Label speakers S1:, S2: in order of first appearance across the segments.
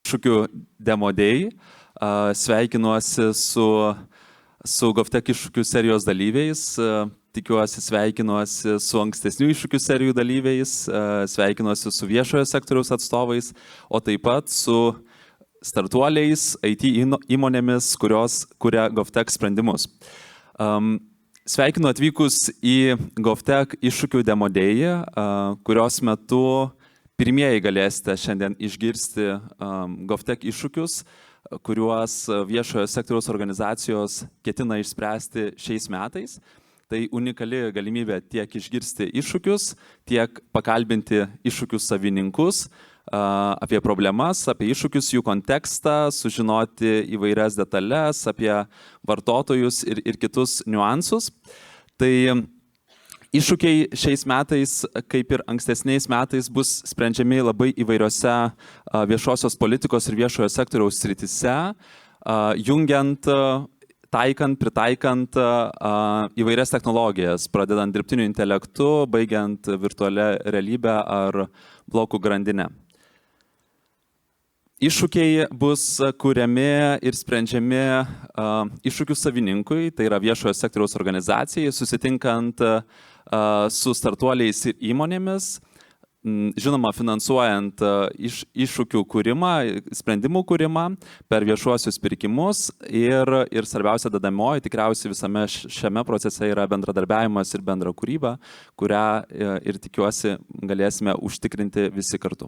S1: iššūkių Demo Day. Sveikinuosi su GovTech iššūkių serijos dalyviais. Tikiuosi sveikinuosi su ankstesnių iššūkių serijų dalyviais, sveikinuosi su viešojo sektoriaus atstovais, o taip pat su startuoliais, IT įmonėmis, kurios kuria GovTech sprendimus. Sveikinu atvykus į GovTech iššūkių Demo Day, kurios metu pirmieji galėsite šiandien išgirsti GovTech iššūkius, kuriuos viešojo sektoriaus organizacijos ketina išspręsti šiais metais. Tai unikali galimybė tiek išgirsti iššūkius, tiek pakalbinti iššūkių savininkus apie problemas, apie iššūkius, jų kontekstą, sužinoti įvairias detalės apie vartotojus ir kitus niuansus. Tai iššūkiai šiais metais, kaip ir ankstesniais metais, bus sprendžiami labai įvairiose viešosios politikos ir viešojo sektoriaus srityse, jungiant, pritaikant įvairias technologijas, pradedant dirbtiniu intelektu, baigiant virtualią realybę ar blokų grandinę. Iššūkiai bus kuriami ir sprendžiami iššūkių savininkui, tai yra viešojo sektoriaus organizacijai, susitinkant su startuoliais ir įmonėmis, žinoma, finansuojant iššūkių kūrimą, sprendimų kūrimą per viešuosius pirkimus ir svarbiausia dedamoji, tikriausiai visame šiame procese yra bendradarbiavimas ir bendra kūryba, kurią ir tikiuosi galėsime užtikrinti visi kartu.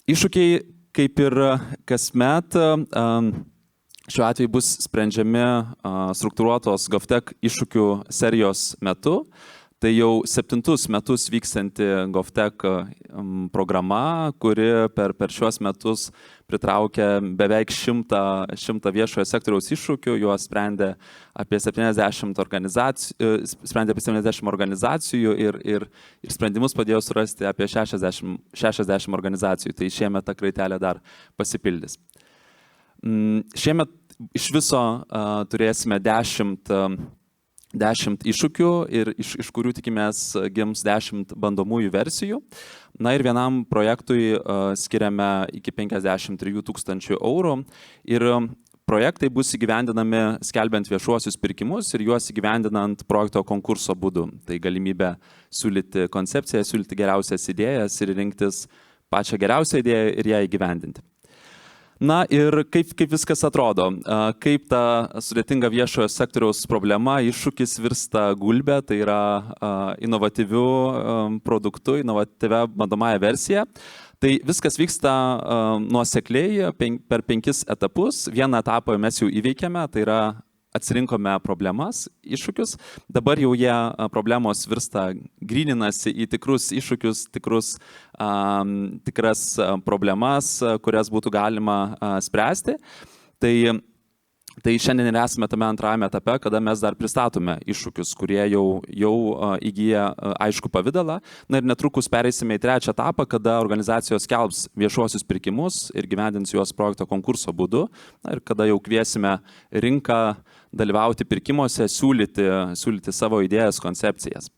S1: Iššūkiai, kaip ir kasmet, šiuo atveju bus sprendžiami struktūruotos GovTech iššūkių serijos metu. Tai jau 7 metus vykstanti GovTech programa, kuri per šiuos metus pritraukė beveik 100 viešojo sektoriaus iššūkių, juos sprendė apie 70 organizacijų ir sprendimus padėjo surasti apie 60 organizacijų. Tai šiemet ta kraitelė dar pasipildys. Šiemet iš viso turėsime 10 iššūkių ir iš kurių tikimės gims 10 bandomųjų versijų. Na ir vienam projektui skiriame iki 53 000 eurų ir projektai bus įgyvendinami skelbiant viešuosius pirkimus ir juos įgyvendinant projekto konkurso būdu. Tai galimybė siūlyti koncepciją, siūlyti geriausias idėjas ir rinktis pačią geriausią idėją ir ją įgyvendinti. Na ir kaip viskas atrodo, kaip ta sudėtinga viešojo sektoriaus problema, iššūkis virsta gulbė, tai yra inovatyvių produktų, inovatyvia bandomąją versiją. Tai viskas vyksta nuosekliai per 5 etapus. Vieną etapą mes jau įveikėme, tai yra atsirinkome problemas, iššūkius. Dabar jau jie problemos virsta, gryninasi į tikrus iššūkius, tikras problemas, kurias būtų galima spręsti. Tai šiandien ir esame tame antrajame etape, kada mes dar pristatome iššūkius, kurie jau įgyja aišku pavidalą. Na ir netrukus pereisime į 3 etapą, kada organizacijos skelbs viešuosius pirkimus ir gyvendins juos projekto konkurso būdu. Na ir kada jau kviesime rinką dalyvauti pirkimuose, siūlyti savo idėjas, koncepcijas.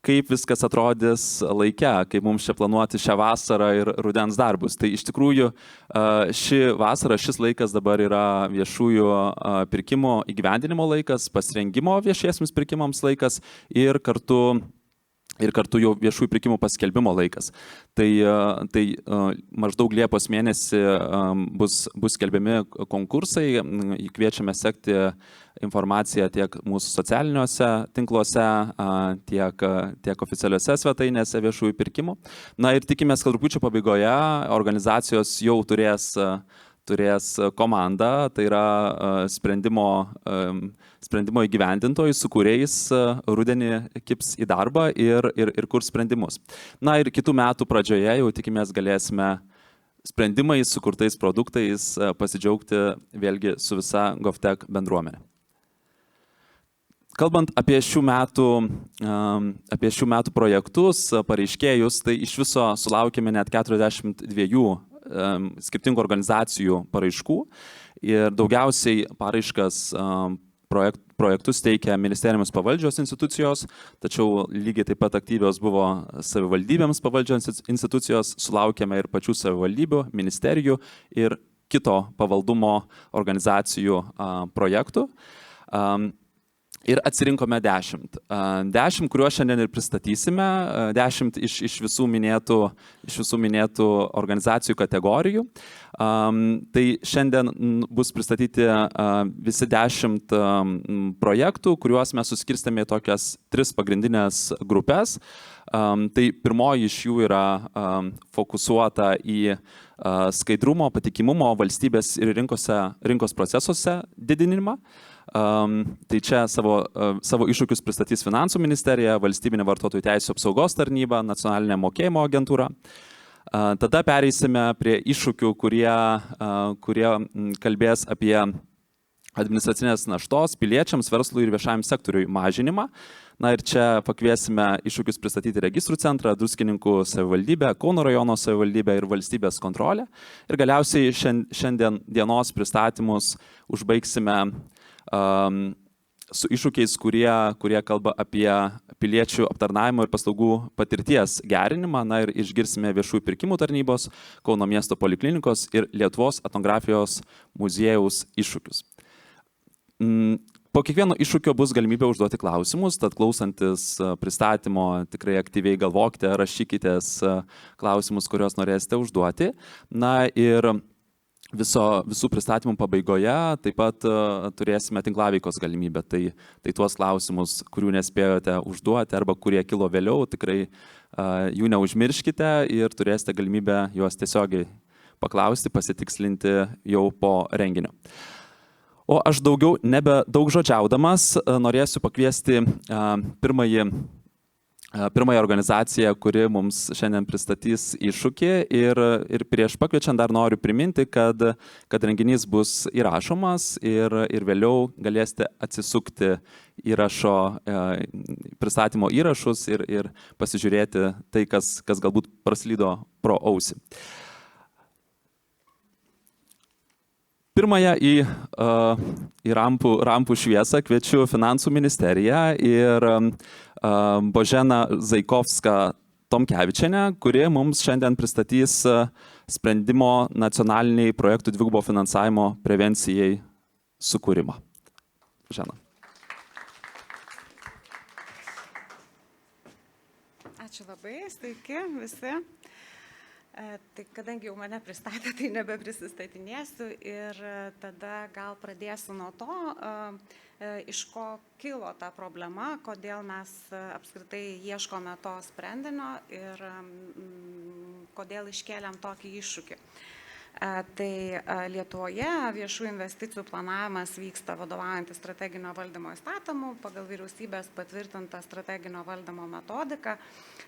S1: Kaip viskas atrodys laike, kaip mums čia planuoti šią vasarą ir rudens darbus. Tai iš tikrųjų ši vasara, šis laikas dabar yra viešųjų pirkimo įgyvendinimo laikas, pasirengimo viešiesiems pirkimams laikas ir kartu jau viešųjų pirkimų paskelbimo laikas. Tai maždaug Liepos mėnesį bus skelbiami konkursai, kviečiame sekti informaciją tiek mūsų socialiniuose tinkluose, tiek oficialiuose svetainėse viešųjų pirkimų. Na ir tikimės, kad rugpjūčio pabaigoje organizacijos jau turės komandą, tai yra sprendimo įgyvendintojai, su kuriais rudenį kips į darbą ir kurs sprendimus. Na ir kitų metų pradžioje jau tikimės galėsime sprendimais, sukurtais produktais pasidžiaugti vėlgi su visa GovTech bendruomenė. Kalbant apie šių metų projektus, pareiškėjus, tai iš viso sulaukėme net 42 skirtingų organizacijų paraiškų ir daugiausiai paraiškas projektus teikia ministerijoms pavaldžios institucijos, tačiau lygiai taip pat aktyvios buvo savivaldybėms pavaldžios institucijos, sulaukėme ir pačių savivaldybių, ministerijų ir kito pavaldumo organizacijų projektų. Ir atsirinkome 10. 10, kuriuos šiandien ir pristatysime, 10 iš visų minėtų organizacijų kategorijų. Tai šiandien bus pristatyti visi 10 projektų, kuriuos mes suskirstėme į tokias 3 pagrindinės grupės. Tai pirmoji iš jų yra fokusuota į skaidrumo, patikimumo valstybės ir rinkos procesuose didinimą. Tai čia savo iššūkius pristatys Finansų ministerija, Valstybinė vartotojų teisių apsaugos tarnyba, Nacionalinė mokėjimo agentūra. Tada pereisime prie iššūkių, kurie kalbės apie administracinės naštos piliečiams, verslui ir viešajam sektoriui mažinimą. Na ir čia pakviesime iššūkius pristatyti Registrų centrą, Druskininkų savivaldybę, Kauno rajono savivaldybę ir valstybės kontrolę. Ir galiausiai šiandien dienos pristatymus užbaigsime su iššūkiais, kurie kalba apie piliečių aptarnavimo ir paslaugų patirties gerinimą. Na ir išgirsime Viešųjų pirkimų tarnybos, Kauno miesto poliklinikos ir Lietuvos etnografijos muziejaus iššūkius. Po kiekvieno iššūkio bus galimybė užduoti klausimus, tad klausantis pristatymo tikrai aktyviai galvokite, rašykitės klausimus, kuriuos norėsite užduoti. Na ir visų pristatymų pabaigoje taip pat turėsime tinklaveikos galimybę. Tai tuos klausimus, kurių nespėjote užduoti arba kurie kilo vėliau, tikrai jų neužmirškite ir turėsite galimybę juos tiesiogiai paklausti, pasitikslinti jau po renginio. O aš daugiau daug žodžiaudamas norėsiu pakviesti pirmąją organizaciją, kuri mums šiandien pristatys iššūkį ir prieš pakviečiant dar noriu priminti, kad renginys bus įrašomas ir vėliau galėsite atsisukti pristatymo įrašus ir pasižiūrėti tai, kas galbūt praslydo pro ausį. Pirmąją į rampų šviesą kviečiu Finansų ministeriją ir Boženą Zaikovską-Tomkevičienę, kuri mums šiandien pristatys sprendimo nacionaliniai projektų dvigubo finansavimo prevencijai sukūrimą. Božena.
S2: Ačiū labai, sveiki visi. Tai kadangi jau mane pristatė, tai nebeprisistatinėsiu ir tada gal pradėsiu nuo to, iš ko kilo ta problema, kodėl mes apskritai ieškome to sprendinio ir kodėl iškėlėm tokį iššūkį. Tai Lietuvoje viešų investicijų planavimas vyksta vadovaujantis strateginio valdymo įstatymu pagal vyriausybės patvirtintą strateginio valdymo metodiką.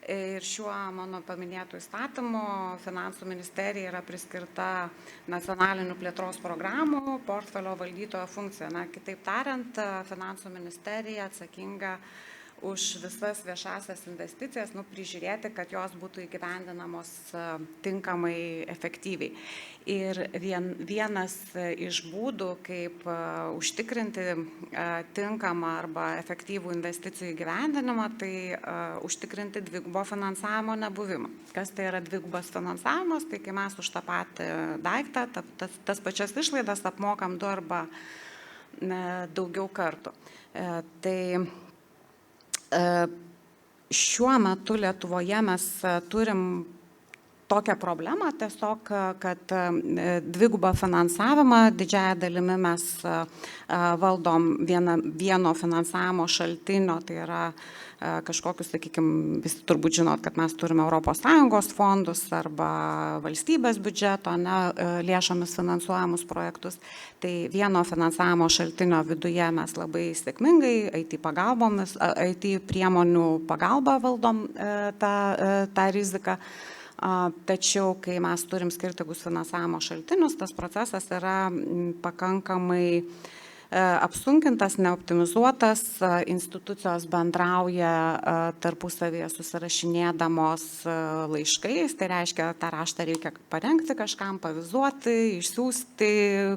S2: Ir šiuo mano paminėtų įstatymu Finansų ministerija yra priskirta nacionalinių plėtros programų portfelio valdytojo funkcija. Na, kitaip tariant, Finansų ministerija atsakinga už visas viešasias investicijas, prižiūrėti, kad jos būtų įgyvendinamos tinkamai, efektyviai. Ir vienas iš būdų, kaip užtikrinti tinkamą arba efektyvų investicijų įgyvendinimą, tai užtikrinti dvigubo finansavimo nebuvimą. Kas tai yra dvigubas finansavimas? Tai kai mes už tą patį daiktą, tas pačias išlaidas apmokam 2 arba daugiau kartų. Šiuo metu Lietuvoje mes turim tokią problemą, tiesiog, kad dvigubą finansavimą didžiąją dalimi mes valdom vieno finansavimo šaltinio, tai yra kažkokius, sakykime, visi turbūt žinot, kad mes turime ES fondus arba valstybės biudžeto, lėšomis finansuojamus projektus. Tai vieno finansavimo šaltinio viduje mes labai sėkmingai IT priemonių pagalba valdom tą riziką. Tačiau, kai mes turim skirtingus finansavimo šaltinius, tas procesas yra pakankamai apsunkintas, neoptimizuotas, institucijos bendrauja tarpusavėje susirašinėdamos laiškais, tai reiškia, tą raštą reikia parengti, kažkam pavizuoti, išsiųsti,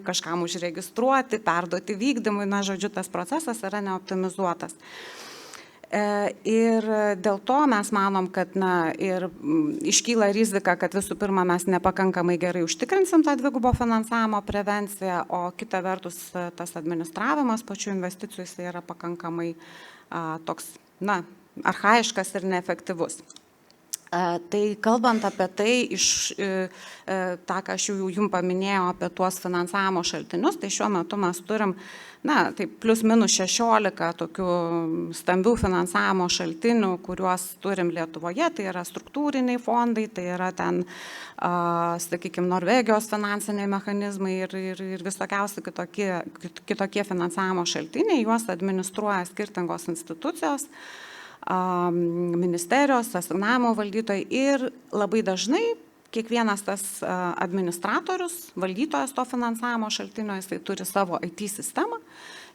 S2: kažkam užregistruoti, perduoti vykdymui, na, žodžiu, tas procesas yra neoptimizuotas. Ir dėl to mes manom, kad ir iškyla rizika, kad visų pirma mes nepakankamai gerai užtikrinsim tą dvigubo finansavimo prevenciją, o kita vertus tas administravimas pačių investicijų jis yra pakankamai toks, archaiškas ir neefektyvus. Tai kalbant apie tai, tą, ką aš jau jums paminėjau apie tuos finansavimo šaltinius, tai šiuo metu mes turim, tai plus minus 16 tokių stambių finansavimo šaltinių, kuriuos turim Lietuvoje, tai yra struktūriniai fondai, tai yra ten, sakykime, Norvegijos finansiniai mechanizmai ir visokiausi kitokie finansavimo šaltiniai, juos administruoja skirtingos institucijos, ministerijos, asignavimo valdytojai ir labai dažnai kiekvienas tas administratorius, valdytojas to finansavimo šaltinio, jisai turi savo IT sistemą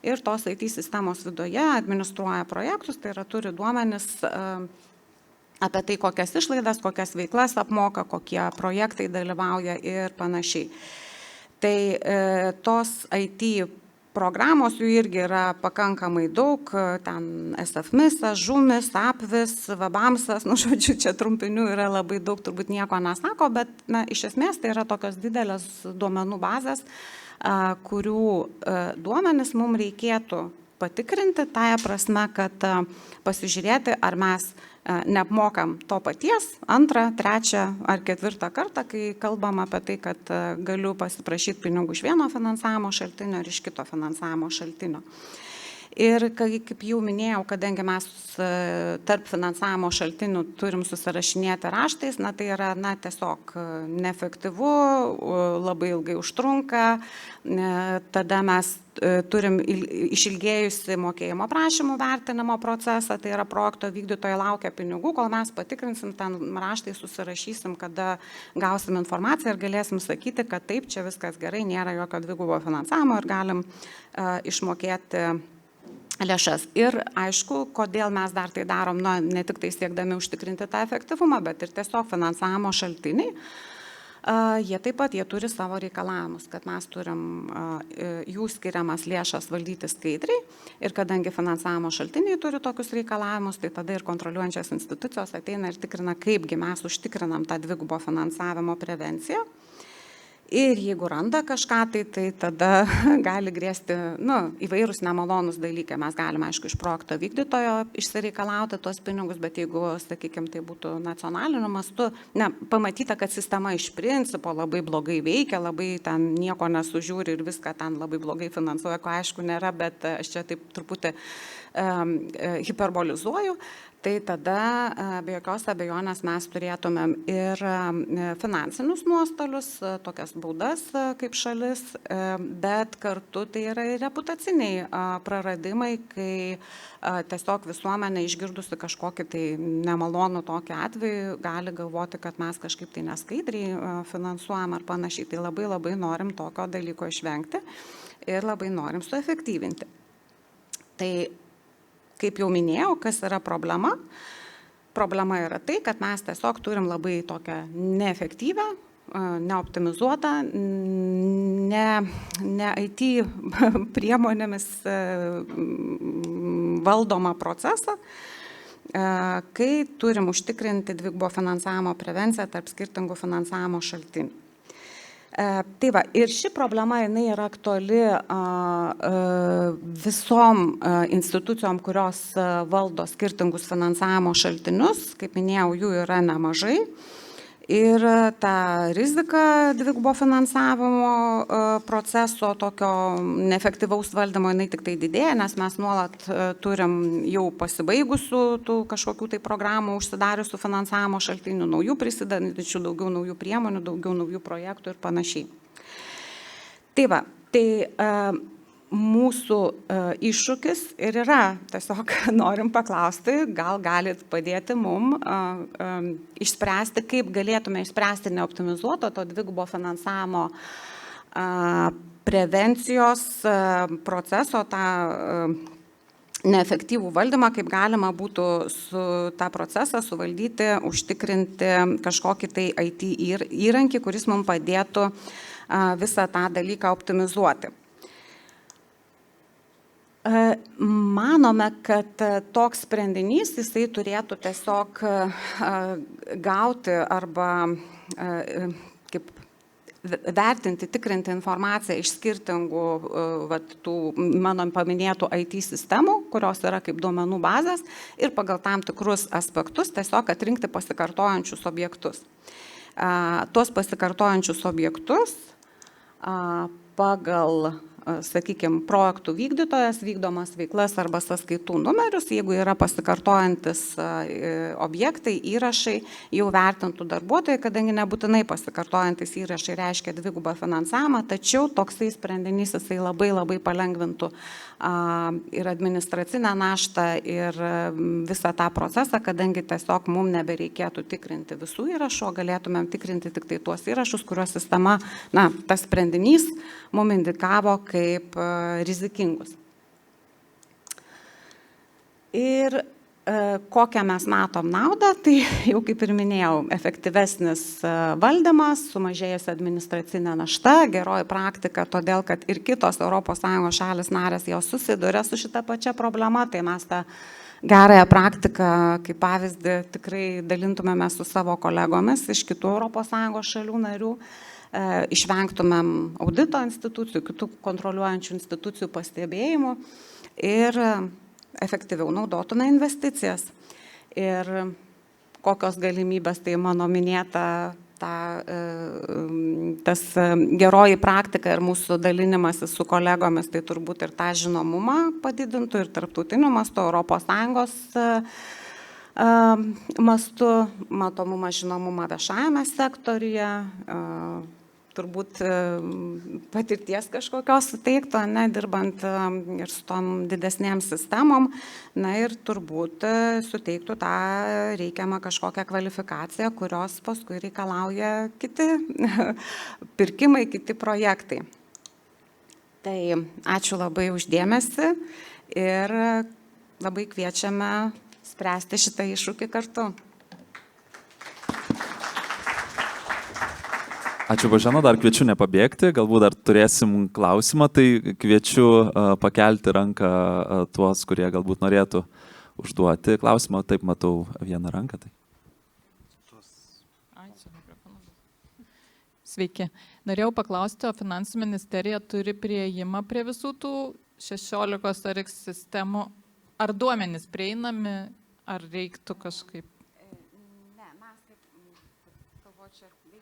S2: ir tos IT sistemos viduje administruoja projektus, tai yra turi duomenis apie tai, kokias išlaidas, kokias veiklas apmoka, kokie projektai dalyvauja ir panašiai. Tai tos IT programos jų irgi yra pakankamai daug, ten SFMIS, ŽUMIS, APVIS, VABAMSas, žodžiu, čia trumpinių yra labai daug, turbūt nieko nesako, bet iš esmės tai yra tokios didelės duomenų bazės, kurių duomenis mums reikėtų patikrinti, tąja prasme, kad pasižiūrėti, ar mes neapmokam to paties antrą, trečią ar ketvirtą kartą, kai kalbam apie tai, kad galiu pasiprašyti pinigų iš vieno finansavimo šaltinio ir iš kito finansavimo šaltinio. Ir kaip jau minėjau, kadangi mes tarp finansavimo šaltinių turim susirašinėti raštais, tai yra tiesiog neefektyvu, labai ilgai užtrunka, tada mes turim išilgėjusi mokėjimo prašymų vertinimo procesą, tai yra projekto vykdytojai laukia pinigų, kol mes patikrinsim, ten raštai susirašysim, kada gausim informaciją ir galėsim sakyti, kad taip, čia viskas gerai, nėra jokio dvigubo finansavimo ir galim išmokėti lėšas. Ir aišku, kodėl mes dar tai darom, ne tik tai siekdami užtikrinti tą efektyvumą, bet ir tiesiog finansavimo šaltiniai, jie taip pat turi savo reikalavimus, kad mes turim jų skiriamas lėšas valdyti skaidriai ir kadangi finansavimo šaltiniai turi tokius reikalavimus, tai tada ir kontroliuojančios institucijos ateina ir tikrina, kaipgi mes užtikrinam tą dvigubo finansavimo prevenciją. Ir jeigu randa kažką, tai tada gali grėsti įvairūs nemalonūs dalykai. Mes galime, aišku, iš projekto vykdytojo išsireikalauti tuos pinigus, bet jeigu, sakykime, tai būtų nacionaliniu mastu, pamatyta, kad sistema iš principo labai blogai veikia, labai ten nieko nesužiūri ir viską ten labai blogai finansuoja, ko aišku nėra, bet aš čia taip truputį hiperbolizuoju, tai tada be jokios abejonės mes turėtumėm ir finansinius nuostolius, tokias baudas kaip šalis, bet kartu tai yra ir reputaciniai praradimai, kai tiesiog visuomenė išgirdusi kažkokį tai nemalonų tokį atvejį gali galvoti, kad mes kažkaip tai neskaidriai finansuojam ar panašiai. Tai labai labai norim tokio dalyko išvengti ir labai norim suefektyvinti. Tai kaip jau minėjau, kas yra problema? Problema yra tai, kad mes tiesiog turim labai tokią neefektyvę, neoptimizuotą, ne IT priemonėmis valdomą procesą, kai turim užtikrinti dvigubo finansavimo prevenciją tarp skirtingų finansavimo šaltinių. Tai va, ir ši problema jinai yra aktuali visom institucijom, kurios valdo skirtingus finansavimo šaltinius, kaip minėjau, jų yra nemažai. Ir ta rizika dvigubo finansavimo proceso, tokio neefektyvaus valdymo, jinai tik tai didėja, nes mes nuolat turim jau pasibaigusių tų kažkokių tai programų, užsidariusių finansavimo šaltinių, naujų prisidedančių, daugiau naujų priemonių, daugiau naujų projektų ir panašiai. Tai va, tai mūsų iššūkis ir yra, tiesiog norim paklausti, gal galit padėti mum išspręsti, kaip galėtume išspręsti neoptimizuoto to dvigubo finansavimo prevencijos proceso, tą neefektyvų valdymą, kaip galima būtų tą procesą suvaldyti, užtikrinti kažkokį tai IT įrankį, kuris mums padėtų visą tą dalyką optimizuoti. Manome, kad toks sprendinys jisai turėtų tiesiog gauti arba kaip vertinti, tikrinti informaciją iš skirtingų tų mano paminėtų IT sistemų, kurios yra kaip duomenų bazės, ir pagal tam tikrus aspektus tiesiog atrinkti pasikartojančius objektus. Tuos pasikartojančius objektus pagal, sakykime, projektų vykdytojas, vykdomas veiklas arba sąskaitų numerius, jeigu yra pasikartojantis objektai, įrašai, jau vertintų darbuotojai, kadangi nebūtinai pasikartojantis įrašai reiškia dvigubą finansavimą, tačiau toksai sprendinys jisai labai palengvintų ir administracinę naštą ir visą tą procesą, kadangi tiesiog mums nebereikėtų tikrinti visų įrašų, galėtumėm tikrinti tik tai tuos įrašus, kuriuos sistema, tas sprendinys mums indikavo kaip rizikingus. Ir kokią mes matom naudą, tai jau kaip ir minėjau, efektyvesnis valdymas, sumažėjus administracinė našta, geroji praktika, todėl kad ir kitos ES šalis narės jau susiduria su šita pačia problema, tai mes tą gerąją praktiką, kaip pavyzdį, tikrai dalintumėme su savo kolegomis iš kitų ES šalių narių, išvengtumėm audito institucijų, kitų kontroliuojančių institucijų pastebėjimų ir efektyviau naudotume investicijas. Ir kokios galimybės, tai mano minėta tas geroji praktika ir mūsų dalinimasis su kolegomis, tai turbūt ir tą žinomumą padidintų ir tarptautiniu mastu, ES mastu, matomumą, žinomumą viešajame sektoriuje, turbūt patirties kažkokios suteiktų, dirbant ir su tom didesnėm sistemom, ir turbūt suteiktų tą reikiamą kažkokią kvalifikaciją, kurios paskui reikalauja kiti pirkimai, kiti projektai. Tai ačiū labai uždėmesį ir labai kviečiame spręsti šitą iššūkį kartu.
S1: Ačiū, Božena, dar kviečiu nepabėgti, galbūt dar turėsim klausimą, tai kviečiu pakelti ranką tuos, kurie galbūt norėtų užduoti klausimą. Taip, matau vieną ranką. Tai.
S3: Sveiki. Norėjau paklausti, o Finansų ministerija turi priėjimą prie visų tų 16 RX sistemų? Ar duomenys prieinami, ar reiktų kažkaip?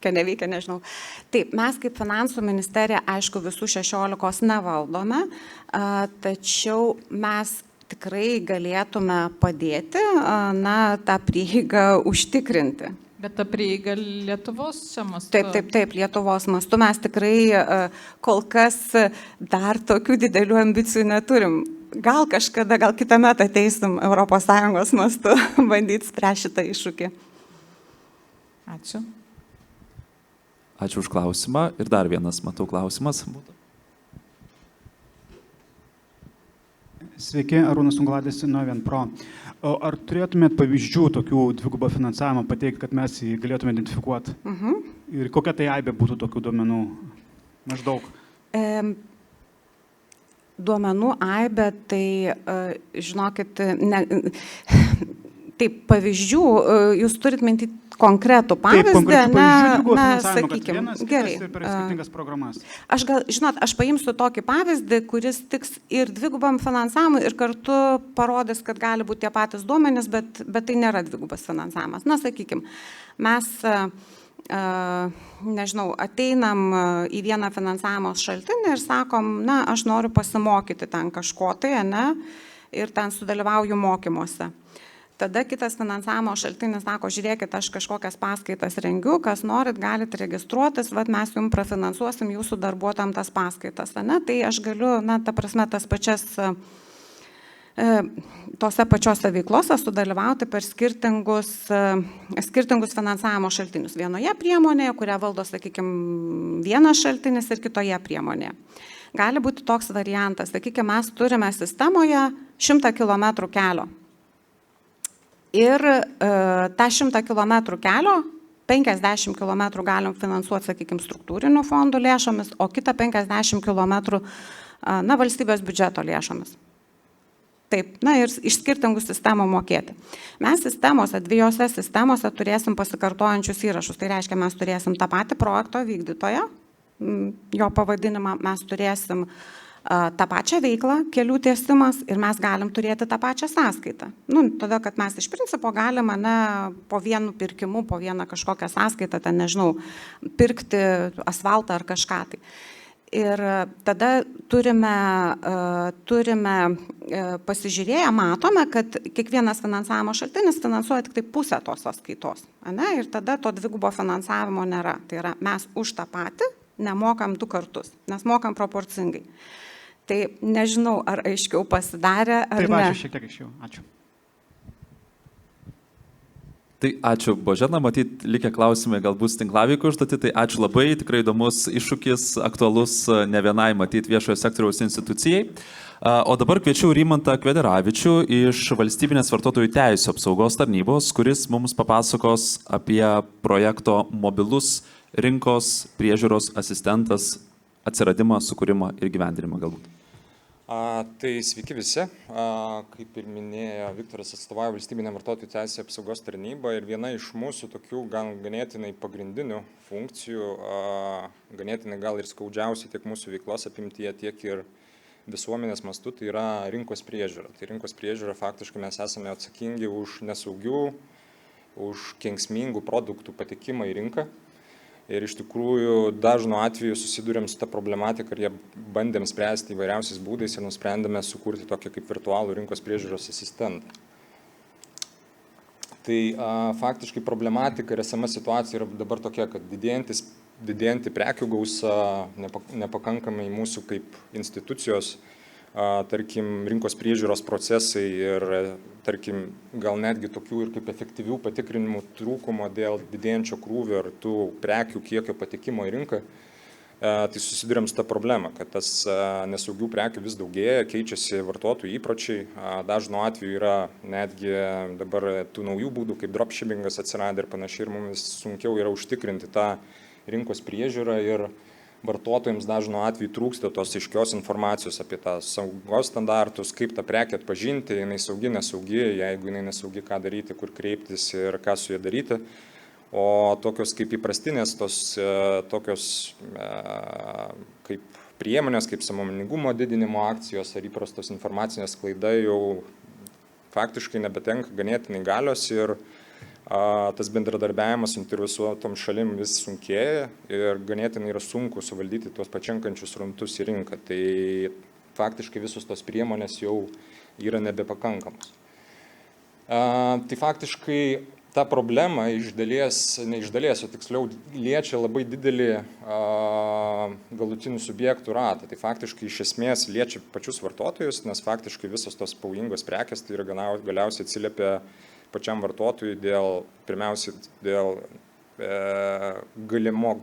S2: Neveikia, nežinau. Taip, mes kaip Finansų ministerija, aišku, visų 16 nevaldome, tačiau mes tikrai galėtume padėti, tą prieigą užtikrinti.
S3: Bet ta prieiga Lietuvos čia mastu?
S2: Taip, Lietuvos mastu. Mes tikrai kol kas dar tokių didelių ambicijų neturim. Gal kažkada, gal kitą metą ateisim ES mastu bandyti spręsti šitą iššūkį.
S3: Ačiū.
S1: Ačiū už klausimą. Ir dar vienas, matau, klausimas.
S4: Sveiki, Arūnas Ungladis, Innovian.pro. Ar turėtumėt pavyzdžių tokių dvigubo finansavimo pateikti, kad mes jį galėtume identifikuoti? Ir kokia tai aibė būtų tokių duomenų maždaug?
S2: Duomenų aibė, tai žinokit, taip, pavyzdžių, jūs turit minti konkretų pavyzdį,
S4: sakykime, gerai. Per skirtingas programas.
S2: Aš paimsiu tokį pavyzdį, kuris tiks ir dvigubam finansavimui ir kartu parodys, kad gali būti tie patys duomenys, bet tai nėra dvigubas finansavimas. Sakykime, mes, ateinam į vieną finansavimo šaltinį ir sakom, aš noriu pasimokyti ten kažko tai, ir ten sudalyvauju mokymuose. Tada kitas finansavimo šaltinis sako, žiūrėkit, aš kažkokias paskaitas rengiu, kas norit, galite registruotis, mes jums prafinansuosim jūsų darbuotojams tas paskaitas. Tai aš galiu, ta prasme, tas pačias tose pačiose veiklose sudalyvauti per skirtingus finansavimo šaltinius. Vienoje priemonėje, kurią valdo, sakykime, vienas šaltinis ir kitoje priemonėje. Gali būti toks variantas, sakykime, mes turime sistemoje 100 km kelio. Ir tą 100 km kelio 50 km galim finansuoti, sakykime, struktūrinių fondų lėšomis, o kitą 50 km valstybės biudžeto lėšomis. Taip, ir iš skirtingų sistemų mokėti. Mes dviejose sistemose turėsim pasikartojančius įrašus. Tai reiškia, mes turėsim tą patį projekto vykdytoją, jo pavadinimą, mes turėsim tą pačią veiklą, kelių tiesimas ir mes galim turėti tą pačią sąskaitą. Tada, kad mes iš principo galim po vienu pirkimu, po vieną kažkokią sąskaitą, nežinau, pirkti asfaltą ar kažką tai. Ir tada turime pasižiūrėję, matome, kad kiekvienas finansavimo šaltinis finansuoja tik tai pusę tos sąskaitos. Ir tada to dvigubo finansavimo nėra. Tai yra, mes už tą patį nemokam 2 kartus, nes mokam proporcingai. Tai nežinau, ar aiškiau pasidarė, ar
S4: taip,
S2: ne.
S4: Taip, šiek tiek aiškiau. Ačiū.
S1: Tai ačiū, Božena, matyt, likę klausimai galbūt tinklaveikų užduoti, tai ačiū labai, tikrai įdomus iššūkis, aktualus ne vienai, matyt, viešojo sektoriaus institucijai. O dabar kviečiu Rimantą Kvederavičių iš Valstybinės vartotojų teisių apsaugos tarnybos, kuris mums papasakos apie projekto mobilus rinkos priežiūros asistentas atsiradimą, sukūrimą ir gyvendinimą galbūt.
S5: Tai sveiki visi. Kaip ir minėjo Viktoras, atstovauja Valstybinė vartotojų teisės apsaugos tarnyba ir viena iš mūsų tokių ganėtinai pagrindinių funkcijų, ganėtinai gal ir skaudžiausiai tiek mūsų veiklos apimtyje, tiek ir visuomenės mastu, tai yra rinkos priežiūra. Tai rinkos priežiūra faktiškai mes esame atsakingi už nesaugių, už kenksmingų produktų patekimą į rinką. Ir iš tikrųjų dažnu atveju susidurėm su tą problematiką ir jie bandėm spręsti įvairiausiais būdais ir nusprendėme sukurti tokį kaip virtualų rinkos priežiūros asistentą. Tai faktiškai problematika ir esama situacija yra dabar tokia, kad didėjanti prekių gausa, nepakankamai mūsų kaip institucijos, tarkim, rinkos priežiūros procesai ir, tarkim, gal netgi tokių ir kaip efektyvių patikrinimų trūkumo dėl didėjančio krūvio ir tų prekių kiekio patekimo į rinką, tai susidurėm su tą problemą, kad tas nesaugių prekių vis daugėja, keičiasi vartotojų įpročiai, dažnu atveju yra netgi dabar tų naujų būdų, kaip dropshippingas atsiradę ir panašiai, ir mums sunkiau yra užtikrinti tą rinkos priežiūrą ir vartotojams dažnu atveju trūksta tos aiškios informacijos apie tą saugos standartus, kaip tą prekę atpažinti, jinai saugi, nesaugi, jeigu jinai nesaugi, ką daryti, kur kreiptis ir ką su ja daryti. O tokios kaip įprastinės, tokios kaip priemonės, kaip sąmoningumo didinimo akcijos ar įprastos informacinės sklaida jau faktiškai nebetenka ganėtinai galios ir tas bendradarbiavimas suinteresuotom šalim vis sunkėja ir ganėtinai yra sunku suvaldyti tuos pačenkančius srautus į rinką. Tai faktiškai visos tos priemonės jau yra nebepakankamos. Tai faktiškai ta problema iš dalies, ne iš dalies, o tiksliau liečia labai didelį galutinių subjektų ratą. Tai faktiškai iš esmės liečia pačius vartotojus, nes faktiškai visos tos pavojingos prekės tai yra galiausiai atsiliepia pačiam vartotojui pirmiausiai dėl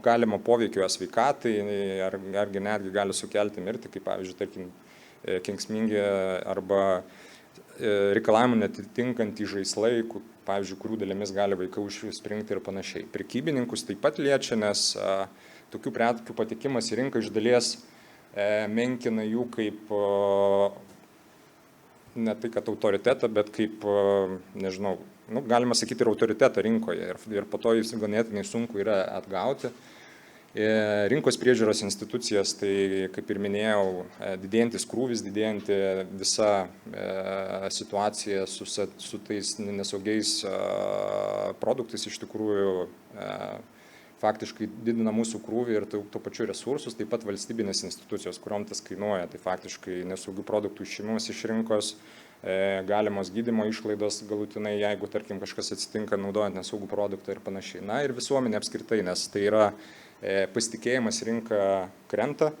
S5: galimo poveikio sveikatai, argi netgi gali sukelti mirtį, kaip pavyzdžiui, tarkim, kenksmingi arba reikalavimų netitinkantys žaislai, pavyzdžiui, kurių dalimis gali vaikai užspringti ir panašiai. Prekybininkus taip pat liečia, nes tokių prekių patekimas į rinką iš dalies menkina jų kaip ne tai, kad autoritetą, bet kaip, nežinau, galima sakyti ir autoritetą rinkoje ir po to jis ganėtinai sunku yra atgauti. Rinkos priežiūros institucijas, tai kaip ir minėjau, didėjantis krūvis, didėjanti visa situacija su tais nesaugiais produktais iš tikrųjų faktiškai didina mūsų krūvį ir tuo pačiu resursus, taip pat valstybinės institucijos, kuriuom tas kainuoja, tai faktiškai nesaugių produktų išimas iš rinkos, galimos gydymo išlaidos galutinai, jeigu, tarkim, kažkas atsitinka naudojant nesaugų produktą ir panašiai. Na ir visuomenė apskritai, nes tai yra pasitikėjimas rinka krenta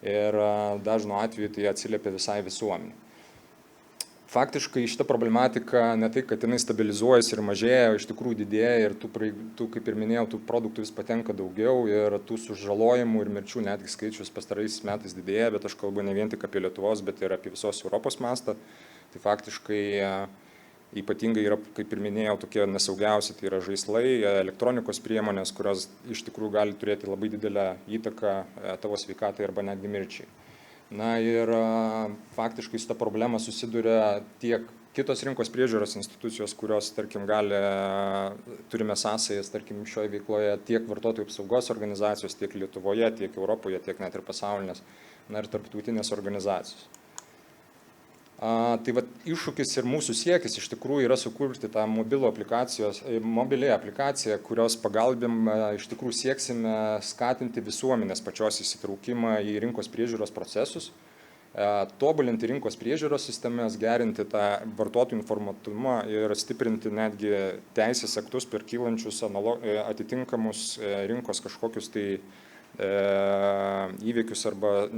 S5: ir dažnu atveju tai atsiliepia visai visuomenė. faktiškai šita problematika ne tai, kad jinai stabilizuojasi ir mažėja, iš tikrųjų didėja ir tų, kaip ir minėjau, tų produktų vis patenka daugiau ir tų sužalojimų ir mirčių netgi skaičius pastaraisiais metais didėja, bet aš kalbu ne vien tik apie Lietuvos, bet ir apie visos Europos mastą. Tai faktiškai ypatingai yra, kaip ir minėjau, tokie nesaugiausi, tai yra žaislai, elektronikos priemonės, kurios iš tikrųjų gali turėti labai didelę įtaką tavo sveikatai arba netgi mirčiai. Na ir faktiškai su ta problema susiduria tiek kitos rinkos priežiūros institucijos, kurios, tarkim, turime sąsajas, tarkim, šioje veikloje, tiek vartotojų apsaugos organizacijos, tiek Lietuvoje, tiek Europoje, tiek net ir pasaulinės, na ir tarptautinės organizacijos. Tai vat, iššūkis ir mūsų siekis iš tikrųjų yra sukurti tą mobilią aplikaciją, kurios pagalbim iš tikrųjų sieksime skatinti visuomenės pačios įsitraukimą į rinkos priežiūros procesus, tobulinti rinkos priežiūros sistemas, gerinti tą vartotojų informatumą ir stiprinti netgi teisės aktus per kylančius atitinkamus rinkos kažkokius tai įvykius arba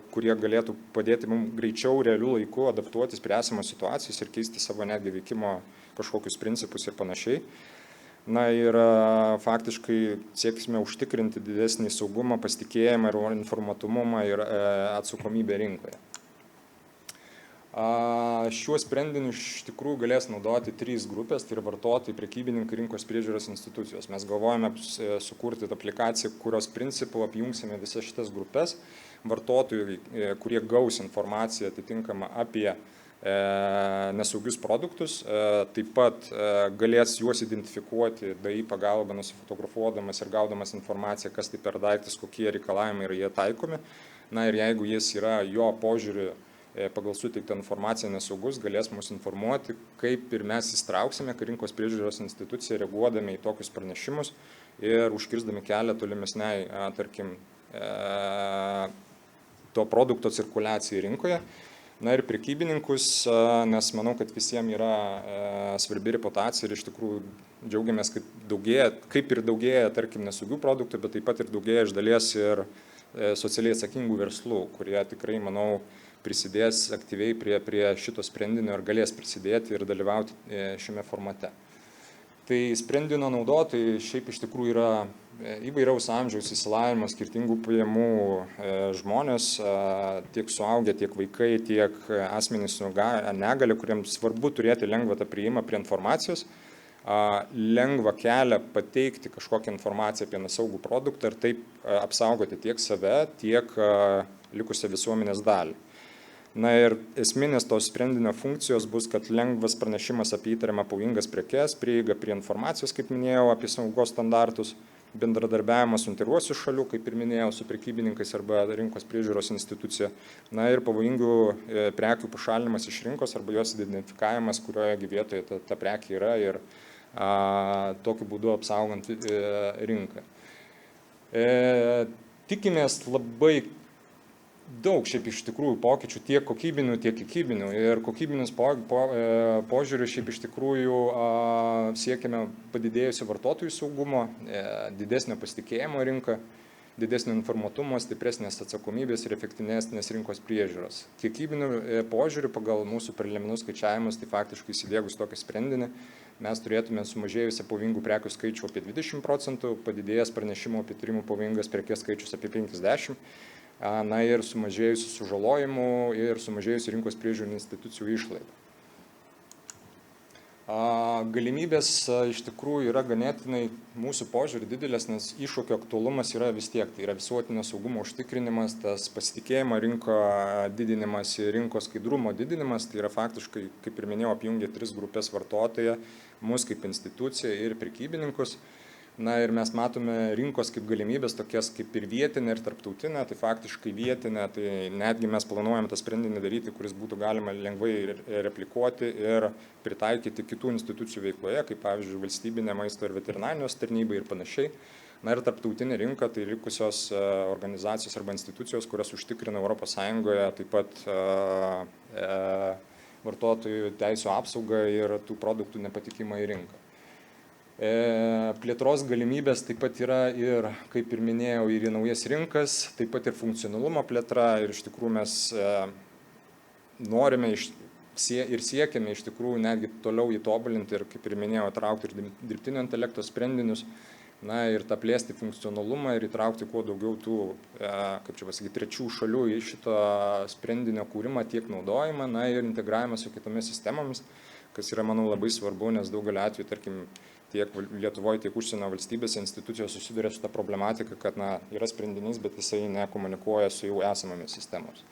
S5: kurie galėtų padėti mums greičiau, realių laikų adaptuotis prie esamos situacijos ir keisti savo netgi veikimo kažkokius principus ir panašiai. Na ir faktiškai sieksime užtikrinti didesnį saugumą, pasitikėjimą ir informatumumą ir atsakomybę rinkoje. Šiuo sprendiniu iš tikrųjų galės naudoti 3 grupės, tai yra vartotojai, prekybininkai, rinkos priežiūros institucijos. Mes galvojame sukurti aplikaciją, kurios principų apjungsime visas šitas grupės. Vartotojai, kurie gaus informaciją atitinkamą apie nesaugius produktus, taip pat galės juos identifikuoti DAI pagalba, nusifotografuodamas ir gaudamas informaciją, kas tai per daiktas, kokie reikalavimai yra jie taikomi. Na ir jeigu jis yra jo požiūriu pagal suteiktą informaciją nesaugus, galės mus informuoti, kaip ir mes įstrauksime, kai rinkos priežiūros institucija reaguodami į tokius pranešimus ir užkirsdami kelią tolimesniai, tarkim, to produkto cirkuliacijai rinkoje. Na ir prekybininkus, nes manau, kad visiems yra svarbi reputacija ir iš tikrųjų džiaugiamės, kad daugėja, kaip ir daugėja, tarkim, nesaugių produktų, bet taip pat ir daugėja iš dalies ir socialiai atsakingų verslų, kurie tikrai, manau, prisidės aktyviai prie šito sprendinio ir galės prisidėti ir dalyvauti šiame formate. Tai sprendinio naudotojai šiaip iš tikrųjų yra įvairiaus amžiaus išsilavinimo, skirtingų pajamų žmonės, tiek suaugę, tiek vaikai, tiek asmenys su negalia, kuriems svarbu turėti lengvą tą priėjimą prie informacijos, lengvą kelią pateikti kažkokią informaciją apie nesaugų produktą ir taip apsaugoti tiek save, tiek likusią visuomenės dalį. Na ir esminės tos sprendinio funkcijos bus, kad lengvas pranešimas apie įtariamą pavojingas prekes, prieiga prie informacijos, kaip minėjau, apie saugos standartus, bendradarbiavimas suinteresuotų šalių, kaip ir minėjau, su prekybininkais arba rinkos priežiūros institucija. Na ir pavojingų prekių pašalinimas iš rinkos arba jos identifikavimas, kurioje vietoje ta prekė yra ir tokiu būdu apsaugant rinką. Tikimės labai daug šiaip iš tikrųjų pokyčių tiek kokybinių, tiek kiekybinių. Ir kokybinis požiūrių šiaip iš tikrųjų siekiame padidėjusio vartotojų saugumo, didesnio pasitikėjimo rinką, didesnio informatumo, stipresnės atsakomybės ir efektyvesnės rinkos priežiūros. Kiekybinių požiūrių pagal mūsų preliminarius skaičiavimus, tai faktiškai įsidiegus tokį sprendinį, mes turėtume sumažėjusią pavojingų prekių skaičių apie 20%, padidėjęs pranešimų apie tyrimų pavojingas prekes skaičius apie 50%. Na ir sumažėjusių sužalojimų ir sumažėjusių rinkos priežiūrų institucijų išlaidų. Galimybės iš tikrųjų yra ganėtinai mūsų požiūrį didelės, nes iššūkio aktualumas yra vis tiek. Tai yra visuotinio saugumo užtikrinimas, tas pasitikėjimo rinko didinimas ir rinkos skaidrumo didinimas. Tai yra faktiškai, kaip ir minėjau, apjungia 3 grupės vartotoją, mus kaip instituciją ir prekybininkus. Na ir mes matome rinkos kaip galimybės, tokias kaip ir vietinė ir tarptautinė, tai faktiškai vietinė, tai netgi mes planuojam tą sprendinį daryti, kuris būtų galima lengvai replikuoti ir pritaikyti kitų institucijų veikloje, kaip pavyzdžiui valstybinė maisto ir veterinarijos tarnyba ir panašiai. Na ir tarptautinė rinka, tai likusios organizacijos arba institucijos, kurios užtikrina ES taip pat vartotojų teisų apsaugą ir tų produktų nepatikimą į rinką. Plėtros galimybės taip pat yra ir, kaip ir minėjau, ir į naujas rinkas, taip pat ir funkcionalumo plėtra ir iš tikrųjų mes norime ir siekiame iš tikrųjų netgi toliau įtobulinti ir, kaip ir minėjau, traukti ir dirbtinio intelekto sprendinius, na ir tą plėsti funkcionalumą ir įtraukti kuo daugiau tų, kaip čia pasakyti, trečių šalių į šito sprendinio kūrimą, tiek naudojimą, na ir integravimą su kitomis sistemomis, kas yra, manau, labai svarbu, nes daugelį atvejų, tarkim, tiek Lietuvoje, tiek užsienio valstybėse institucijos susiduria su tą problematiką, kad yra sprendinys, bet jisai nekomunikuoja su jau esamomis sistemomis.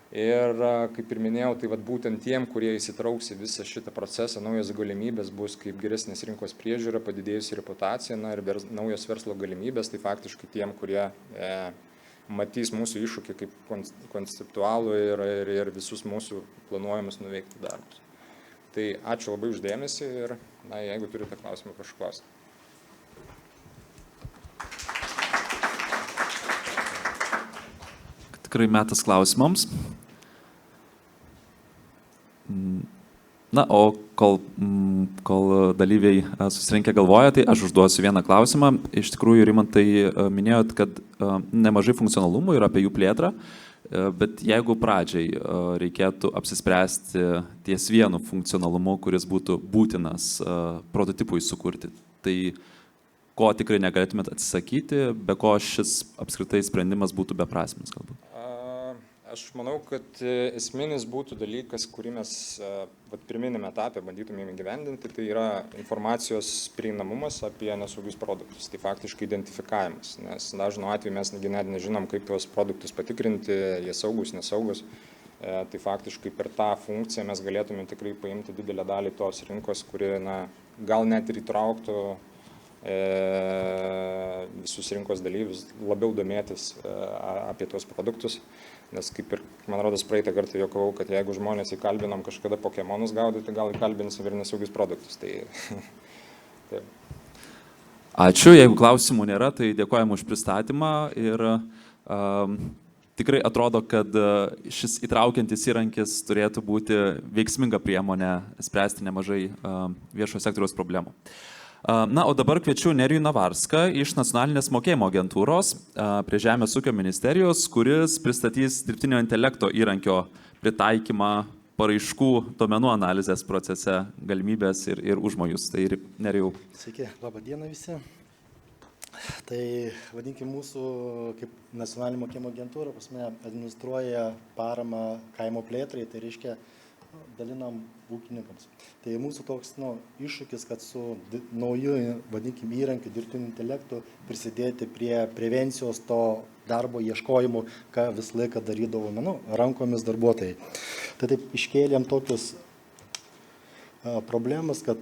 S5: Ir, kaip ir minėjau, tai būtent tiem, kurie įsitrauks į visą šitą procesą, naujos galimybės bus kaip geresnės rinkos priežiūra, padidėjusi reputacija, ir naujos verslo galimybės, tai faktiškai tiem, kurie matys mūsų iššūkį kaip konceptualų ir visus mūsų planuojamus nuveikti darbus. Tai ačiū labai uždėmesį ir, jeigu turite klausimą, prašau klausti.
S1: Tikrai metas klausimams. Na, o kol dalyviai susirinkę galvoja, tai aš užduosiu vieną klausimą. Iš tikrųjų, Rimantai, minėjot, kad nemažai funkcionalumų yra apie jų plėtrą, bet jeigu pradžiai reikėtų apsispręsti ties vienu funkcionalumu, kuris būtų būtinas prototipui sukurti, tai ko tikrai negalėtumėt atsisakyti, be ko šis apskritai sprendimas būtų beprasmis galbūt?
S5: Aš manau, kad esminis būtų dalykas, kurį mes pirminėme etape bandytumėm įgyvendinti, tai yra informacijos prieinamumas apie nesaugius produktus, tai faktiškai identifikavimas, nes dažnu atveju mes net nežinom, kaip tuos produktus patikrinti, jie saugus, nesaugus, tai faktiškai per tą funkciją mes galėtume tikrai paimti didelę dalį tos rinkos, kuri gal net ir įtrauktų visus rinkos dalyvius labiau domėtis apie tuos produktus, nes kaip ir, man rodos, praeitą kartą juokavau, kad jeigu žmonės įkalbinom kažkada pokemonus gaudyti, gal įkalbinsim ir nesaugius produktus. Tai taip.
S1: Ačiū, jeigu klausimų nėra, tai dėkojame už pristatymą ir tikrai atrodo, kad šis įtraukiantis įrankis turėtų būti veiksminga priemonė spręsti nemažai viešojo sektoriaus problemų. Na, o dabar kviečiu Nerijų Navarską iš Nacionalinės mokėjimo agentūros prie Žemės ūkio ministerijos, kuris pristatys dirbtinio intelekto įrankio pritaikymą paraiškų duomenų analizės procese, galimybės ir užmojus. Tai Nerijau.
S6: Sveiki, labą dieną visi. Tai vadinkime mūsų kaip Nacionalinė mokėjimo agentūra, administruoja paramą kaimo plėtrai, tai reiškia dalinam ūkininkams. Tai mūsų toks iššūkis, kad su nauju, vadinkime, įrankiu dirbtiniu intelektu prisidėti prie prevencijos to darbo ieškojimų, ką visą laiką darydavome rankomis darbuotojai. Tai taip iškėlėm tokius problemas, kad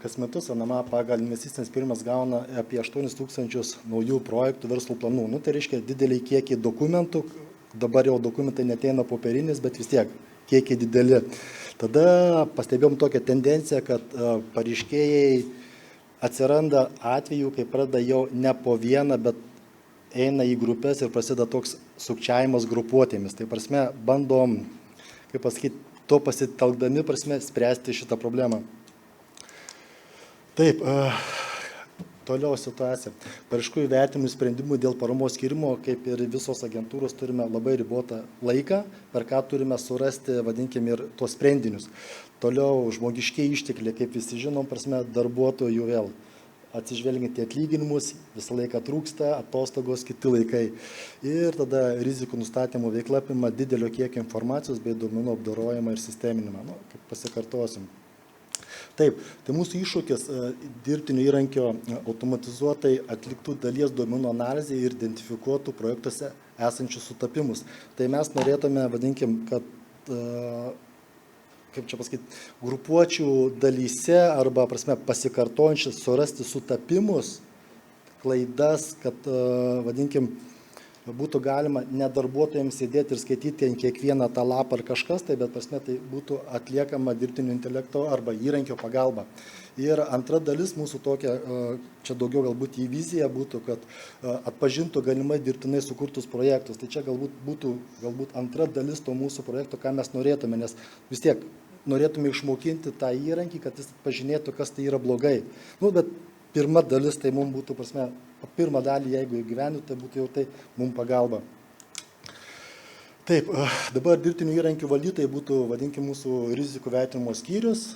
S6: kas metus ANAMA pagal investicinės firmas gauna apie 8 000 naujų projektų verslo planų. Tai reiškia didelį kiekį dokumentų, dabar jau dokumentai neteina popierinis, bet vis tiek kiekiai dideli. Tada pastebėjom tokią tendenciją, kad pareiškėjai atsiranda atvejų, kai pradeda jau ne po vieną, bet eina į grupės ir prasideda toks sukčiavimas grupuotėmis. Tai prasme, bandom, kaip pasakyti, to pasitelkdami spręsti šitą problemą. Taip, toliau situacija. Paraiškų įvertinimų sprendimų dėl paramos skirimo, kaip ir visos agentūros, turime labai ribotą laiką, per ką turime surasti, vadinkime, ir tuos sprendinius. Toliau žmogiškiai ištekliai, kaip visi žinom, darbuotojų vėl. Atsižvelgiant į atlyginimus, visą laiką trūksta, atostogos, kiti laikai. Ir tada rizikų nustatymo veikla apima didelio kiekio informacijos bei duomenų apdorojimą ir sisteminimą. Kaip pasikartosim. Taip, tai mūsų iššūkis dirbtinio įrankio automatizuotai atliktų dalies duomenų analizę ir identifikuotų projektuose esančius sutapimus. Tai mes norėtume, vadinkim, kad, kaip čia pasakyti, grupuočių dalyse arba pasikartojančias surasti sutapimus, klaidas, kad, vadinkim, būtų galima ne darbuotojams sėdėti ir skaityti ant kiekvieną tą lapą ar kažkas, bet tai būtų atliekama dirbtinio intelekto arba įrankio pagalba. Ir antra dalis mūsų tokia, čia daugiau galbūt į viziją būtų, kad atpažintų galimai dirbtinai sukurtus projektus. Tai čia galbūt būtų antra dalis to mūsų projekto, ką mes norėtume, nes vis tiek norėtume išmokinti tą įrankį, kad jis atpažinėtų, kas tai yra blogai. Bet pirma dalis tai mums būtų, pirmą dalį, jeigu įgyvendintų, tai būtų jau tai mums pagalba. Taip, dabar dirbtinių įrankių valdytojai būtų, vadinkime, mūsų rizikų vertinimo skyrius,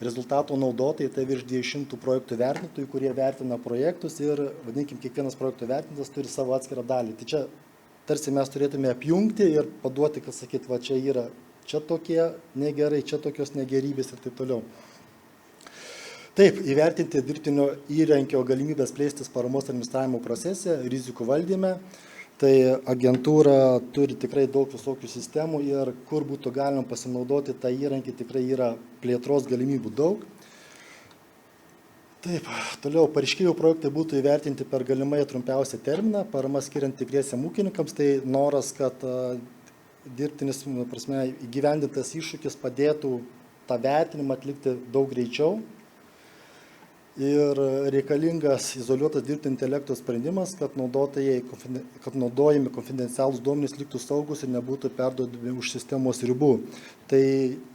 S6: rezultato naudotojai, tai virš 200 projektų vertintojų, kurie vertina projektus ir, vadinkime, kiekvienas projektų vertintas turi savo atskirą dalį. Tai čia tarsi mes turėtume apjungti ir paduoti, kad sakyt, va čia yra, čia tokie negerai, čia tokios negerybės ir taip toliau. Taip, įvertinti dirbtinio įrankio galimybės plėstis paramos administravimo procese, rizikų valdyme. Tai agentūra turi tikrai daug visokių sistemų ir kur būtų galima pasinaudoti tą įrankį, tikrai yra plėtros galimybių daug. Taip, toliau pareiškėjų projektai būtų įvertinti per galimai trumpiausią terminą, parama skiriant tikriesiam ūkininkams, tai noras, kad dirbtinis, prasme, įgyvendintas iššūkis padėtų tą vertinimą atlikti daug greičiau. Ir reikalingas izoliuotas dirbtinio intelekto sprendimas, kad naudojami konfidencialūs duomenys liktų saugus ir nebūtų perduodami už sistemos ribų. Tai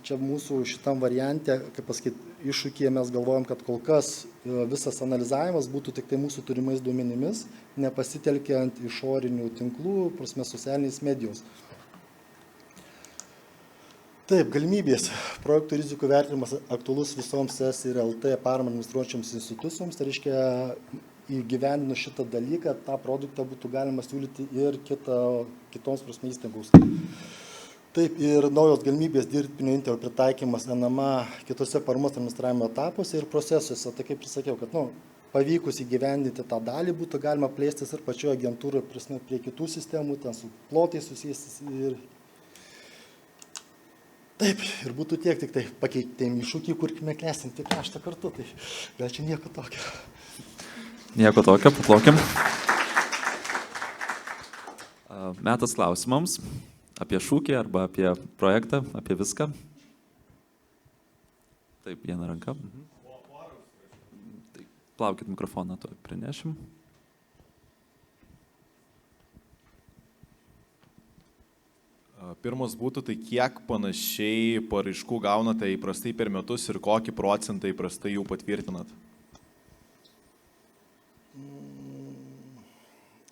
S6: čia mūsų šitam variante, kaip pasakyti, iššūkyje mes galvojam, kad kol kas visas analizavimas būtų tik tai mūsų turimais duomenimis, nepasitelkiant išorinių tinklų, prasme, socialinės medijos. Taip, galimybės. Projektų rizikų vertinimas aktualus visoms ES ir LT paramą administruojančioms institucijoms. Tai reiškia, įgyvendinus šitą dalyką, tą produktą būtų galima siūlyti ir kitoms prasme įstaigoms. Taip, ir naujos galimybės dirbtinio intelekto pritaikymas NMA kitose paramos administravimo etapuose ir procesuose. Tai kaip ir sakiau, kad pavykus įgyvendinti tą dalį būtų galima plėstis ir pačioje agentūroje prasme prie kitų sistemų, ten su plotais susijęs ir taip, ir būtų tiek, tik tai pakeitėm iššūkį, kurkime klestinti kraštą kartu, tai gal čia nieko tokio.
S1: Nieko tokio, paplaukiam. Metas klausimams apie šūkį arba apie projektą, apie viską. Taip, viena ranka. Taip, plaukit mikrofoną, to prinešim.
S7: Pirmas būtų, tai kiek panašiai paraiškų gaunate įprastai per metus ir kokį procentą įprastai jų patvirtinat?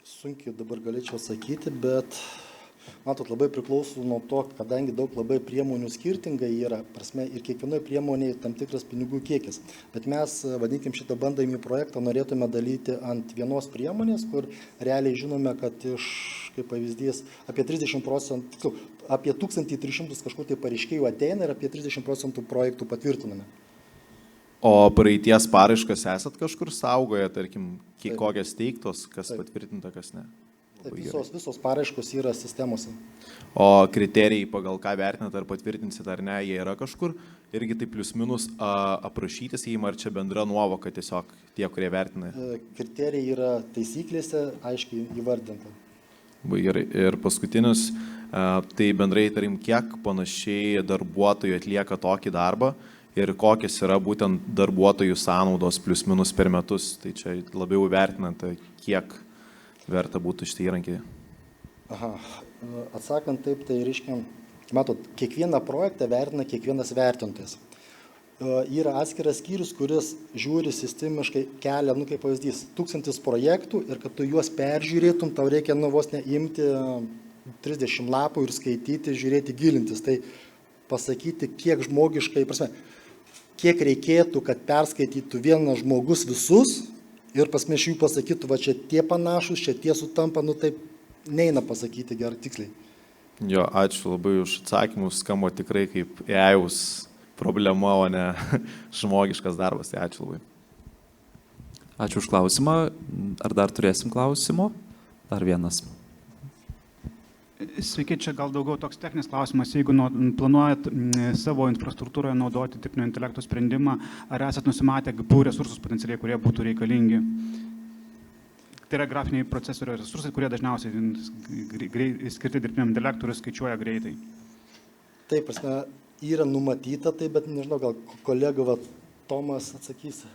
S6: Sunkiai dabar galėčiau sakyti, bet matot, labai priklauso nuo to, kadangi daug labai priemonių skirtingai yra, prasme, ir kiekvienoje priemonėje tam tikras pinigų kiekis. Bet mes, vadinkim, šitą bandamį projektą norėtume dalyti ant vienos priemonės, kur realiai žinome, kad iš, kaip pavyzdys, apie 30%, apie 1300 kažkur tai pareiškėjų ateina ir apie 30% projektų patvirtiname.
S7: O praeities paraiškas esat kažkur saugoje, tarkim, kokias teiktos, kas patvirtinta, kas ne?
S6: Taip, visos paraiškos yra sistemose.
S7: O kriterijai, pagal ką vertinat, ar patvirtinsit ar ne, jie yra kažkur irgi tai plius minus aprašyti, sakykim, ar čia bendra nuovoka tiesiog tie, kurie vertina?
S6: Kriterijai yra taisyklėse aiškiai įvardinta.
S7: Gerai. Ir paskutinis, tai bendrai, tarim, kiek panašiai darbuotojų atlieka tokį darbą ir kokios yra būtent darbuotojų sąnaudos plius minus per metus, tai čia labiau vertinant, kiek verta būtų šitą įrankį.
S6: Aha, atsakant taip, tai reiškia, matot, kiekvieną projektą vertina kiekvienas vertintojas. Yra atskiras skyrius, kuris žiūri sistemiškai kelia, kaip pavyzdys, 1000 projektų ir kad tu juos peržiūrėtum, tau reikia vos neimti 30 lapų ir skaityti, žiūrėti, gilintis. Tai pasakyti, kiek žmogiškai, prasme, kiek reikėtų, kad perskaitytų vienas žmogus visus ir pasme iš jų pasakytų, va čia tie panašus, čia tie sutampa, taip neina pasakyti gerai tiksliai.
S7: Jo, ačiū labai už atsakymus, skamba tikrai kaip EAUS problema, o ne žmogiškas darbas. Tai ačiū labai.
S1: Ačiū už klausimą. Ar dar turėsim klausimų? Dar vienas.
S4: Sveiki, čia gal daugiau toks techninis klausimas. Jeigu planuojat savo infrastruktūroje naudoti dirbtinio intelekto sprendimą, ar esat nusimatę GPU resursus potencialiai, kurie būtų reikalingi? Tai yra grafiniai procesorio resursai, kurie dažniausiai skirti dirbtiniam intelektui ir skaičiuoja greitai.
S6: Taip, prasme, yra numatyta tai, bet nežinau, gal kolega Tomas atsakys.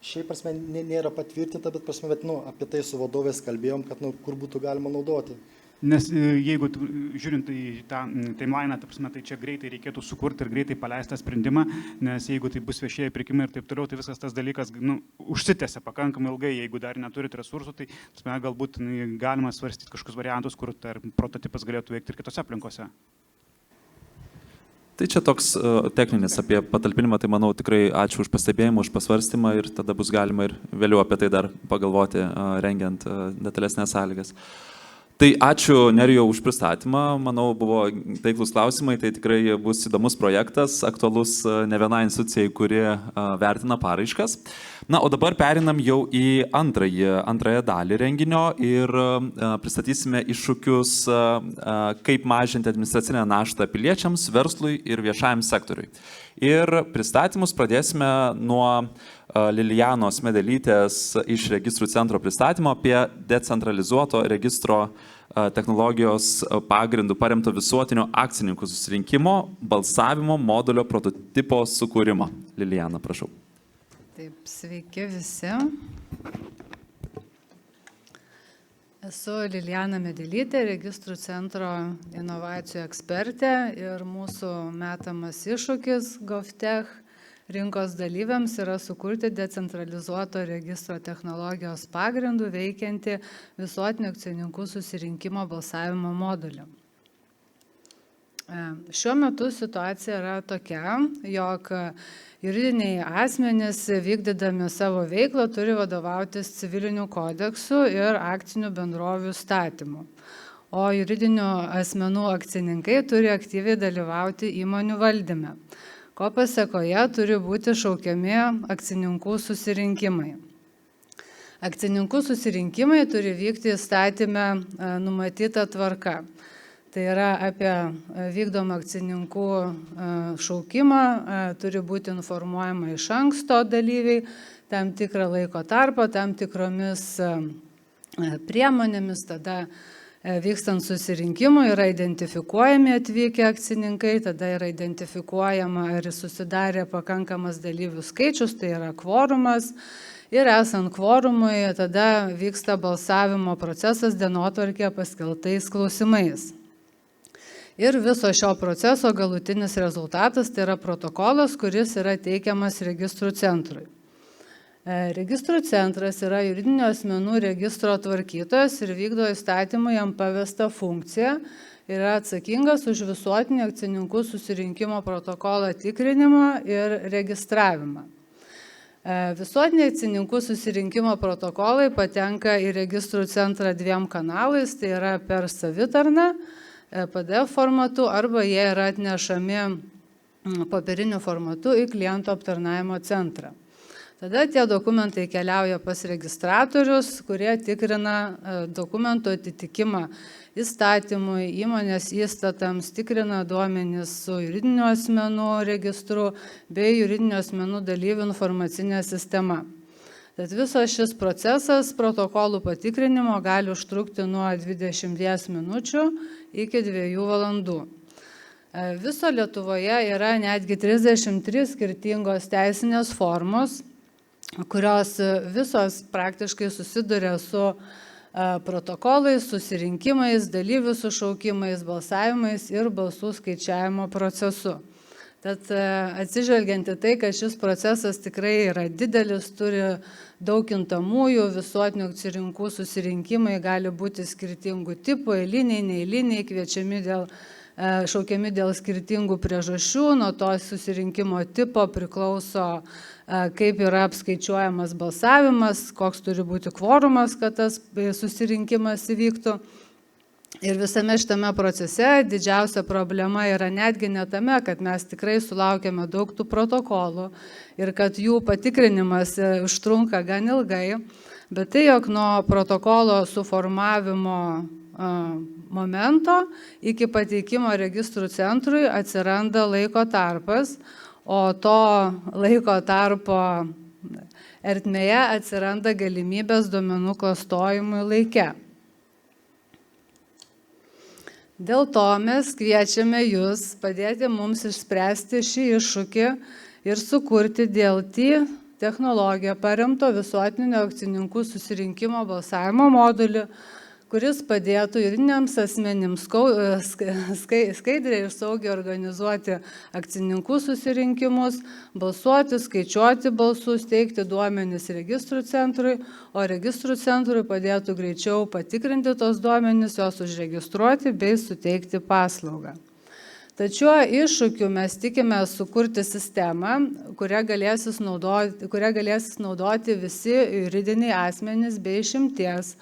S6: Šiaip prasme nėra patvirtinta, bet prasme, apie tai su vadovės kalbėjom, kad kur būtų galima naudoti.
S4: Nes jeigu žiūrint į tą timeline, tai čia greitai reikėtų sukurti ir greitai paleisti tą sprendimą, nes jeigu tai bus viešieji pirkimai ir taip toliau, tai visas tas dalykas užsitęsia pakankamai ilgai, jeigu dar neturit resursų, tai galbūt galima svarstyti kažkokius variantus, kur prototipas galėtų veikti ir kitose aplinkose.
S1: Tai čia toks techninis apie patalpinimą, tai manau tikrai ačiū už pastebėjimą, už pasvarstymą ir tada bus galima ir vėliau apie tai dar pagalvoti, rengiant detalesnės sąlygas. Tai ačiū Nerijau už pristatymą, manau buvo taiklus klausimai, tai tikrai bus įdomus projektas, aktualus ne vienai institucijai, kuri vertina paraiškas. Na, o dabar perinam jau į antrąją dalį renginio ir pristatysime iššūkius, kaip mažinti administracinę naštą piliečiams, verslui ir viešajam sektoriui. Ir pristatymus pradėsime nuo Lilijanos Medelytės iš registrų centro pristatymo apie decentralizuoto registro technologijos pagrindų paremto visuotinio akcininkų susirinkimo balsavimo modulio prototipo sukūrimo. Lilijana, prašau.
S8: Taip, sveiki visi. Esu Lilijana Medelytė, registrų centro inovacijų ekspertė ir mūsų metamas iššūkis GovTech rinkos dalyviams yra sukurti decentralizuoto registro technologijos pagrindų veikiantį visuotinio akcininkų susirinkimo balsavimo modulį. Šiuo metu situacija yra tokia, jog juridiniai asmenys vykdydami savo veiklą turi vadovautis civiliniu kodeksu ir akcinių bendrovių įstatymu. O juridinių asmenų akcininkai turi aktyviai dalyvauti įmonių valdyme, ko pasekoje turi būti šaukiami akcininkų susirinkimai. Akcininkų susirinkimai turi vykti įstatyme numatyta tvarka. Tai yra apie vykdomą akcininkų šaukimą, turi būti informuojama iš anksto dalyviai, tam tikrą laiko tarpą, tam tikromis priemonėmis, tada vykstant susirinkimui yra identifikuojami atvykę akcininkai, tada yra identifikuojama, ar susidarė pakankamas dalyvių skaičius, tai yra kvorumas. Ir esant kvorumui, tada vyksta balsavimo procesas dienotvarkėje paskelbtais klausimais. Ir viso šio proceso galutinis rezultatas tai yra protokolas, kuris yra teikiamas registrų centrui. Registrų centras yra juridinių asmenų registro tvarkytojas ir vykdo įstatymų jam pavestą funkciją, yra atsakingas už visuotinį akcininkų susirinkimo protokolą tikrinimą ir registravimą. Visuotiniai akcininkų susirinkimo protokolai patenka į registrų centrą dviem kanalais, tai yra per savitarną, PDF formatu, arba jie yra atnešami popieriniu formatu į klientų aptarnavimo centrą. Tada tie dokumentai keliauja pas registratorius, kurie tikrina dokumentų atitikimą įstatymui, įmonės įstatams, tikrina duomenis su juridinių asmenų registru bei juridinių asmenų dalyvių informacinė sistema. Tad visas šis procesas protokolų patikrinimo gali užtrukti nuo 20 minučių iki 2 valandų. Viso Lietuvoje yra netgi 33 skirtingos teisinės formos, kurios visos praktiškai susiduria su protokolais, susirinkimais, dalyvių sušaukimais, balsavimais ir balsų skaičiavimo procesu. Tad atsižvelgiant į tai, kad šis procesas tikrai yra didelis, turi daug kintamųjų, visuotinių akcininkų susirinkimai gali būti skirtingų tipų, eiliniai, neeiliniai, šaukiami dėl skirtingų priežasčių, nuo to susirinkimo tipo priklauso, kaip yra apskaičiuojamas balsavimas, koks turi būti kvorumas, kad tas susirinkimas įvyktų. Ir visame šitame procese didžiausia problema yra netgi ne tame, kad mes tikrai sulaukiame daug tų protokolų ir kad jų patikrinimas užtrunka gan ilgai, bet tai, jog nuo protokolo suformavimo momento iki pateikimo registrų centrui atsiranda laiko tarpas, o to laiko tarpo ertmėje atsiranda galimybės duomenų klastojimui laike. Dėl to mes kviečiame jūs padėti mums išspręsti šį iššūkį ir sukurti DLT technologiją paremto visuotinio akcininkų susirinkimo balsavimo modulį, kuris padėtų juridiniams asmenims skaidriai ir saugiai organizuoti akcininkų susirinkimus, balsuoti, skaičiuoti balsus, teikti duomenis registrų centrui, o registrų centrui padėtų greičiau patikrinti tos duomenis, juos užregistruoti bei suteikti paslaugą. Tačiau iššūkiu mes tikime sukurti sistemą, kurią galėsis naudoti visi juridiniai asmenys bei išimties,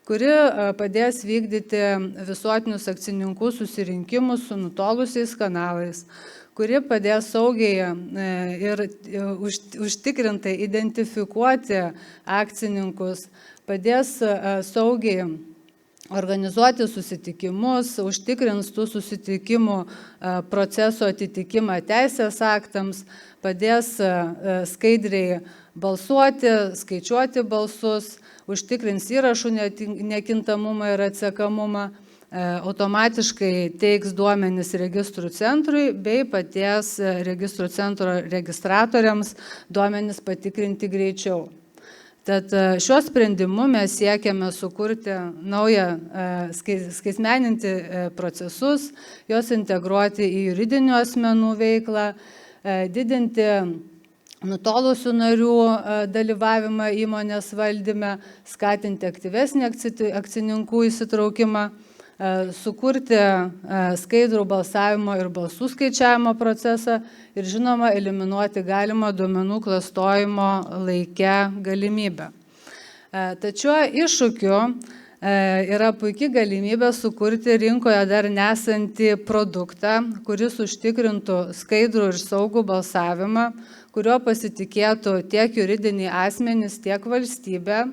S8: kuri padės vykdyti visuotinius akcininkų susirinkimus su nutolusiais kanalais, kuri padės saugiai ir užtikrintai identifikuoti akcininkus, padės saugiai organizuoti susitikimus, užtikrins tų susitikimų proceso atitikimą teisės aktams, padės skaidriai balsuoti, skaičiuoti balsus, užtikrins įrašų nekintamumą ir atsekamumą, automatiškai teiks duomenis registrų centrui bei paties registrų centro registratoriams duomenis patikrinti greičiau. Tad šiuo sprendimu mes siekiame sukurti naują, skaitmeninti procesus, juos integruoti į juridinių asmenų veiklą, didinti nutolusių narių dalyvavimą įmonės valdyme, skatinti aktyvesnį akcininkų įsitraukimą, sukurti skaidrų balsavimo ir balsų skaičiavimo procesą ir, žinoma, eliminuoti galimą duomenų klastojimo laike galimybę. Tačiau iššūkiu yra puikia galimybė sukurti rinkoje dar nesantį produktą, kuris užtikrintų skaidrų ir saugų balsavimą, kurio pasitikėtų tiek juridiniai asmenys, tiek valstybė,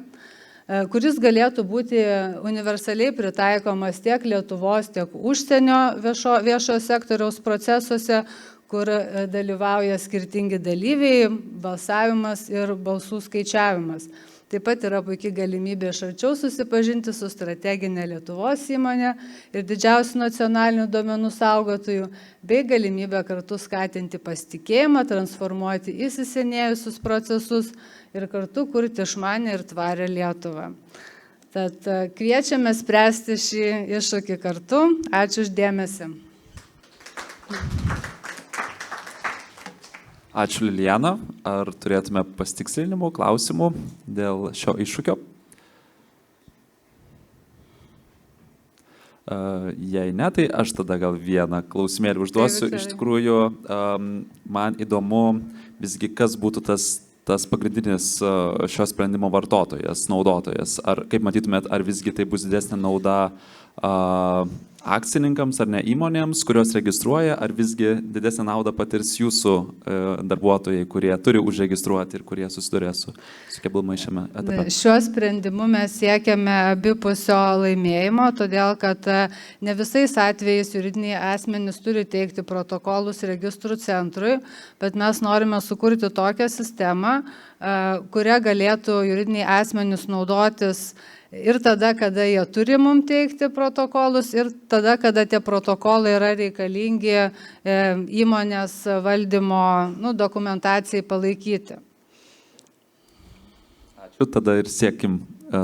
S8: kuris galėtų būti universaliai pritaikomas tiek Lietuvos, tiek užsienio viešojo sektoriaus procesuose, kur dalyvauja skirtingi dalyviai, balsavimas ir balsų skaičiavimas. Taip pat yra puikia galimybė iš arčiau susipažinti su strateginė Lietuvos įmonė ir didžiausių nacionalinių duomenų saugotojų, bei galimybė kartu skatinti pasitikėjimą, transformuoti įsisenėjusius procesus ir kartu kurti išmanę ir tvarę Lietuvą. Tad kviečiame spręsti šį iššūkį kartu. Ačiū už dėmesį.
S1: Ačiū, Lilijana. Ar turėtume pasitikslinimų, klausimų dėl šio iššūkio? Jei ne, tai aš tada gal vieną klausimėlį užduosiu. Iš tikrųjų, man įdomu visgi, kas būtų tas pagrindinis šio sprendimo vartotojas, naudotojas. Ar, kaip matytumėt, ar visgi tai bus didesnė nauda akcininkams ar ne įmonėms, kurios registruoja, ar visgi didesnę naudą patirs jūsų darbuotojai, kurie turi užregistruoti ir kurie susiduria su keblumai šiame etape?
S8: Šiuo sprendimu mes siekiame abipusio laimėjimo, todėl kad ne visais atvejais juridiniai asmenys turi teikti protokolus registrų centrui, bet mes norime sukurti tokią sistemą, kuria galėtų juridiniai asmenys naudotis ir tada, kada jie turi mums teikti protokolus, ir tada, kada tie protokolai yra reikalingi įmonės valdymo dokumentacijai palaikyti.
S1: Ačiū, tada ir siekim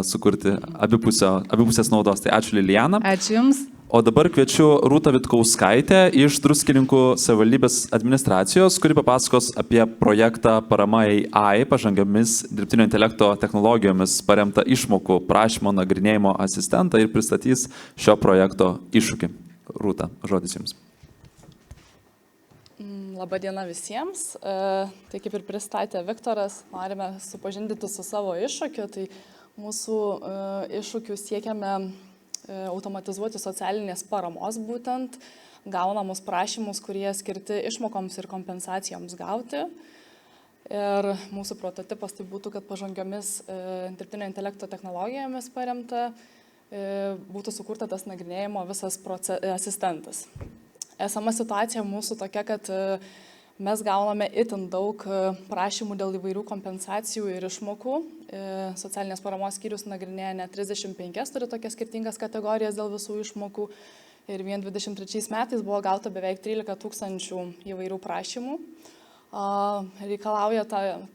S1: sukurti abipusės naudos. Tai ačiū, Lilijana.
S8: Ačiū Jums.
S1: O dabar kviečiu Rūtą Vitkauskaitę iš Druskininkų savivaldybės administracijos, kuri papasakos apie projektą Parama AI pažangiomis dirbtinio intelekto technologijomis paremtą išmokų prašymo nagrinėjimo asistentą ir pristatys šio projekto iššūkį. Rūta, žodis Jums.
S9: Labadiena visiems. Tai kaip ir pristatė Viktoras, norime supažindinti su savo iššūkiu. Tai mūsų iššūkiu siekiame automatizuoti socialinės paramos būtent, gaunamus prašymus, kurie skirti išmokoms ir kompensacijoms gauti. Ir mūsų prototipas tai būtų, kad pažangiomis dirbtinio intelekto technologijomis paremta būtų sukurta tas nagrinėjimo visas asistentas. Esama situacija mūsų tokia, kad mes gauname itin daug prašymų dėl įvairių kompensacijų ir išmokų. Socialinės paramos skyrius nagrinėja net 35, turi tokias skirtingas kategorijas dėl visų išmokų. Ir vien 23 metais buvo gauta beveik 13 000 įvairių prašymų. Reikalauja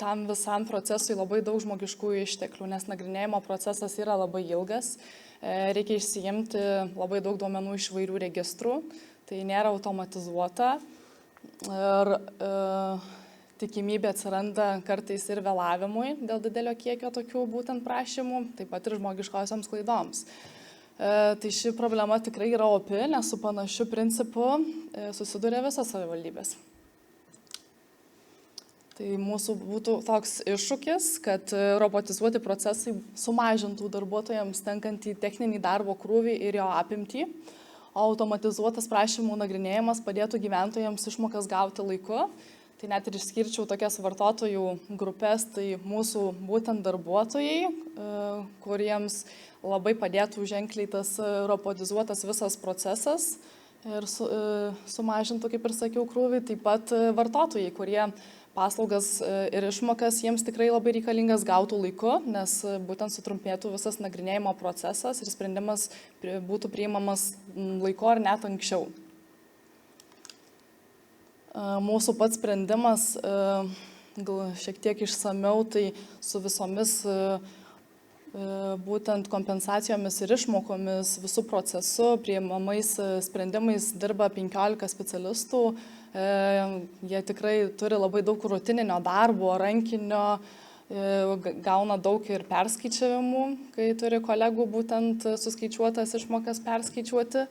S9: tam visam procesui labai daug žmogiškųjų išteklių, nes nagrinėjimo procesas yra labai ilgas. reikia išsiimti labai daug duomenų iš įvairių registrų, tai nėra automatizuota ir tikimybė atsiranda kartais ir vėlavimui dėl didelio kiekio tokių būtent prašymų, taip pat ir žmogiškosioms klaidoms. Tai ši problema tikrai yra opi, nes su panašiu principu susiduria visas savivaldybės. Tai mūsų būtų toks iššūkis, kad robotizuoti procesai sumažintų darbuotojams tenkantį techninį darbo krūvį ir jo apimtį, o automatizuotas prašymų nagrinėjimas padėtų gyventojams išmokas gauti laiku. Tai net ir išskirčiau tokias vartotojų grupės, tai mūsų būtent darbuotojai, kuriems labai padėtų ženkliai tas robotizuotas visas procesas ir sumažintų, kaip ir sakiau, krūvį, taip pat vartotojai, kurie paslaugas ir išmokas jiems tikrai labai reikalingas gautų laiku, nes būtent sutrumpėtų visas nagrinėjimo procesas ir sprendimas būtų priimamas laiku ar net anksčiau. Mūsų pats sprendimas, gal šiek tiek išsamiau, tai su visomis būtent kompensacijomis ir išmokomis, visų procesų, priimamais sprendimais dirba 15 specialistų. Jie tikrai turi labai daug rutininio darbo, rankinio, gauna daug ir perskaičiavimų, kai turi kolegų būtent suskaičiuotas išmokas perskaičiuoti.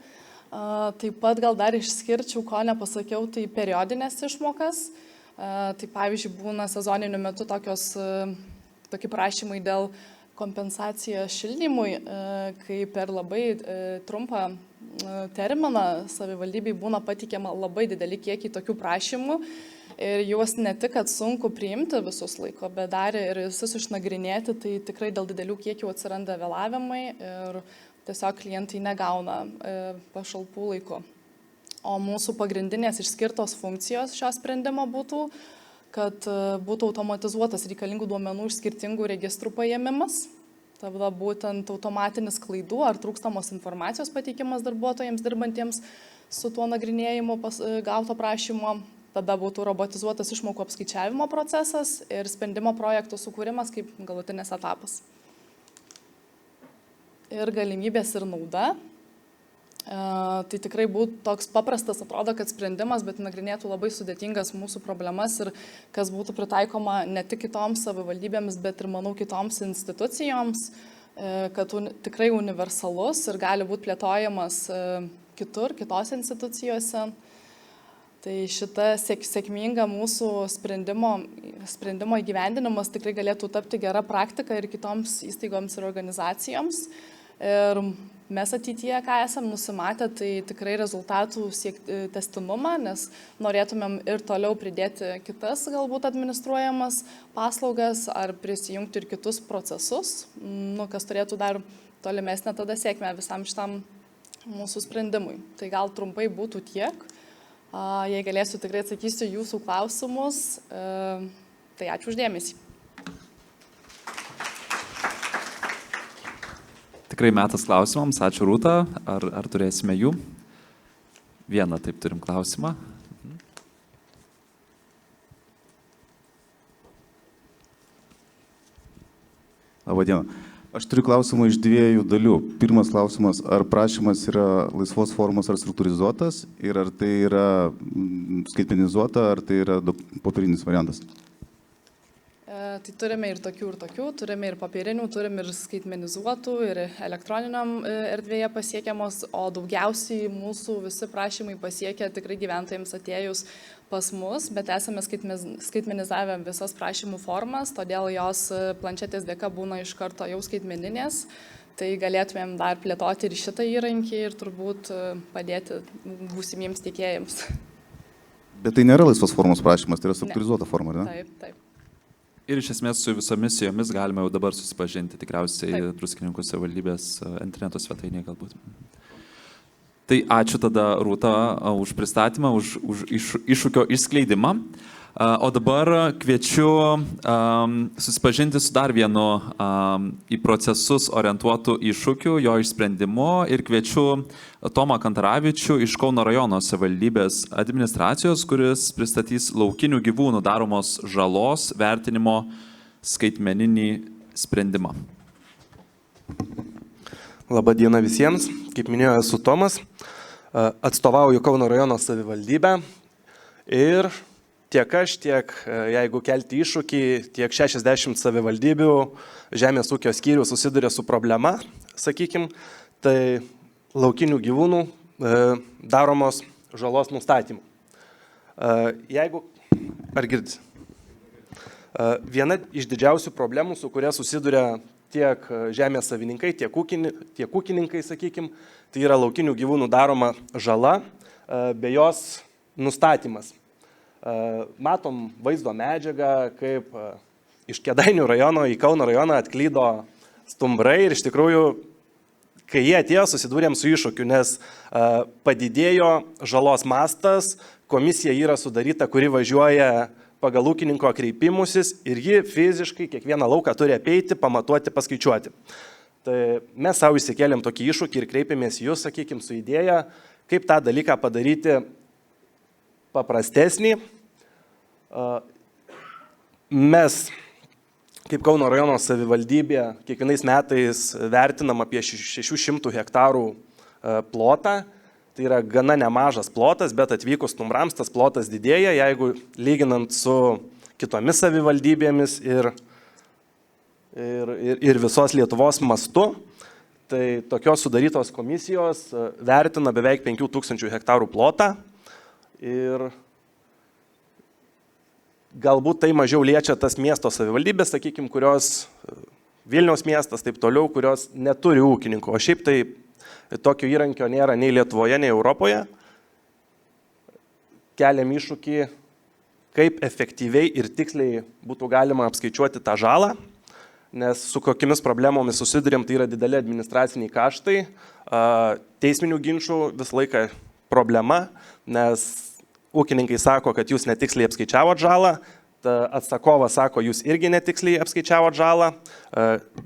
S9: Taip pat gal dar išskirčiau, ko nepasakiau, tai periodinės išmokas. Tai pavyzdžiui, būna sezoniniu metu tokie prašymai dėl kompensacija šildymui, kai per labai trumpą terminą savivaldybei būna pateikiama labai didelį kiekį tokių prašymų ir juos ne tik, kad sunku priimti visus laiko, bet dar ir visus išnagrinėti, tai tikrai dėl didelių kiekių atsiranda vėlavimai ir tiesiog klientai negauna pašalpų laiku. O mūsų pagrindinės išskirtos funkcijos šio sprendimo būtų, kad būtų automatizuotas reikalingų duomenų iš skirtingų registrų paėmimas, tada būtent automatinis klaidų ar trūkstamos informacijos pateikimas darbuotojams dirbantiems su tuo nagrinėjimu gauto prašymo, tada būtų robotizuotas išmokų apskaičiavimo procesas ir sprendimo projekto sukūrimas kaip galutinės etapas. Ir galimybės ir nauda. Tai tikrai būtų toks paprastas, atrodo, kad sprendimas, bet nagrinėtų labai sudėtingas mūsų problemas ir kas būtų pritaikoma ne tik kitoms savivaldybėms, bet ir, manau, kitoms institucijoms, kad tikrai universalus ir gali būti plėtojamas kitur, kitose institucijose. Tai šita sėkminga mūsų sprendimo įgyvendinimas tikrai galėtų tapti gera praktika ir kitoms įstaigoms ir organizacijoms. Ir mes ateityje, ką esam nusimatę, tai tikrai rezultatų testinumą, nes norėtumėm ir toliau pridėti kitas galbūt administruojamas paslaugas ar prisijungti ir kitus procesus, kas turėtų dar tolimesnę tada sėkmę visam šitam mūsų sprendimui. Tai gal trumpai būtų tiek. Jei galėsiu, tikrai atsakysiu jūsų klausimus. Tai ačiū uždėmesį.
S1: Tikrai metas klausimams. Ačiū, Rūta. Ar turėsime jų? Vieną, taip, turim klausimą.
S10: Labadiena. Aš turiu klausimą iš dviejų dalių. Pirmas klausimas, ar prašymas yra laisvos formos ar struktūrizuotas ir ar tai yra skaitmenizuota, ar tai yra popierinis variantas?
S9: Tai turime ir tokių, turime ir papirinių, turime ir skaitmenizuotų, ir elektroniniam erdvėje pasiekiamos, o daugiausiai mūsų visi prašymai pasiekia tikrai gyventojams atėjus pas mus, bet esame skaitmenizavę visas prašymų formas, todėl jos planšetės dėka būna iš karto jau skaitmeninės, tai galėtumėm dar plėtoti ir šitą įrankį ir turbūt padėti būsimiems tiekėjams.
S10: Bet tai nėra laisvos formos prašymas, tai yra struktūrizuota forma, ar ne?
S9: Taip, taip.
S1: Ir iš esmės su visomis jomis galime jau dabar susipažinti, tikriausiai Druskininkų savivaldybės interneto svetainėje galbūt. Tai ačiū tada, Rūta, už pristatymą, už iššūkio išskleidimą. O dabar kviečiu susipažinti su dar vienu į procesus orientuotų iššūkių, jo išsprendimu ir kviečiu Tomą Kantaravičių iš Kauno rajono savivaldybės administracijos, kuris pristatys laukinių gyvūnų daromos žalos vertinimo skaitmeninį sprendimą.
S11: Labą dieną visiems. Kaip minėjo, esu Tomas, atstovauju Kauno rajono savivaldybę ir tiek aš, tiek jeigu kelti iššūkį, tiek 60 savivaldybių žemės ūkio skyrių susiduria su problema, sakykim, tai laukinių gyvūnų daromos žalos nustatymų. Jeigu, ar girdisi? Viena iš didžiausių problemų, su kuria susiduria tiek žemės savininkai, tiek ūkininkai, sakykim, tai yra laukinių gyvūnų daroma žala bei jos nustatymas. Matom vaizdo medžiagą, kaip iš Kėdainių rajono į Kauno rajoną atklydo stumbrai ir iš tikrųjų, kai jie atėjo, susidūrėm su iššūkiu, nes padidėjo žalos mastas, komisija yra sudaryta, kuri važiuoja pagal ūkininko kreipimusis ir ji fiziškai kiekvieną lauką turi apeiti, pamatuoti, paskaičiuoti. Tai mes savo įsikėlėm tokį iššūkį ir kreipėmės jūs, sakykim, su idėja, kaip tą dalyką padaryti paprastesnį. Mes, kaip Kauno rajono savivaldybė, kiekvienais metais vertinam apie 600 hektarų plotą. Tai yra gana nemažas plotas, bet atvykus stumbrams tas plotas didėja, jeigu lyginant su kitomis savivaldybėmis ir visos Lietuvos mastu. Tai tokios sudarytos komisijos vertina beveik 5000 hektarų plotą ir galbūt tai mažiau liečia tas miesto savivaldybės, sakykime, kurios Vilniaus miestas, taip toliau, kurios neturi ūkininkų, o šiaip tai tokio įrankio nėra nei Lietuvoje, nei Europoje. Keliam iššūkį, kaip efektyviai ir tiksliai būtų galima apskaičiuoti tą žalą, nes su kokiamis problemomis susidurėm, tai yra dideli administraciniai kaštai, teisminių ginčų visą laiką problema, nes ūkininkai sako, kad jūs netiksliai apskaičiavot žalą, atsakovas sako, jūs irgi netiksliai apskaičiavot žalą,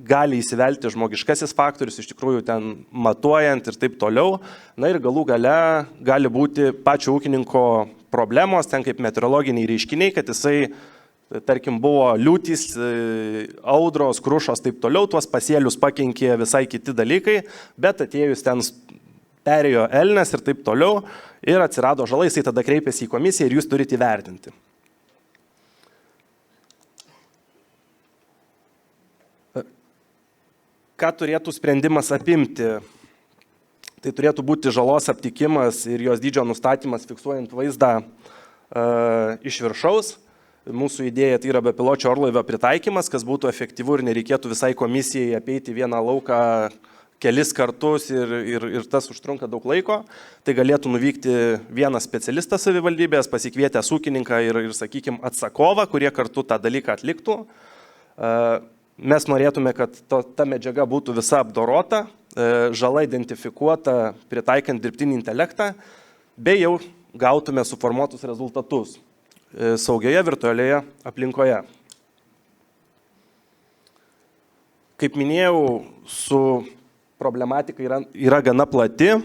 S11: gali įsivelti žmogiškasis faktorius, iš tikrųjų ten matuojant ir taip toliau. Na ir galų gale gali būti pačio ūkininko problemos, ten kaip meteorologiniai reiškiniai, kad jisai, tarkim, buvo liūtys, audros, krušos, taip toliau, tuos pasėlius pakenkė visai kiti dalykai, bet atėjus ten perėjo elnias ir taip toliau ir atsirado žala, jisai tada kreipėsi į komisiją ir jūs turite įvertinti. Ką turėtų sprendimas apimti? Tai turėtų būti žalos aptikimas ir jos dydžio nustatymas fiksuojant vaizdą iš viršaus. Mūsų idėja tai yra bepiločio orlaivio pritaikymas, kas būtų efektyvu ir nereikėtų visai komisijai apeiti vieną lauką kelis kartus ir tas užtrunka daug laiko. Tai galėtų nuvykti vienas specialistas savivaldybės, pasikvietęs ūkininką ir sakykime, atsakovą, kurie kartu tą dalyką atliktų. Mes norėtume, kad ta medžiaga būtų visa apdorota, žala identifikuota, pritaikant dirbtinį intelektą, bei jau gautume suformuotus rezultatus saugioje virtualioje aplinkoje. Kaip minėjau, su problematika yra gana plati.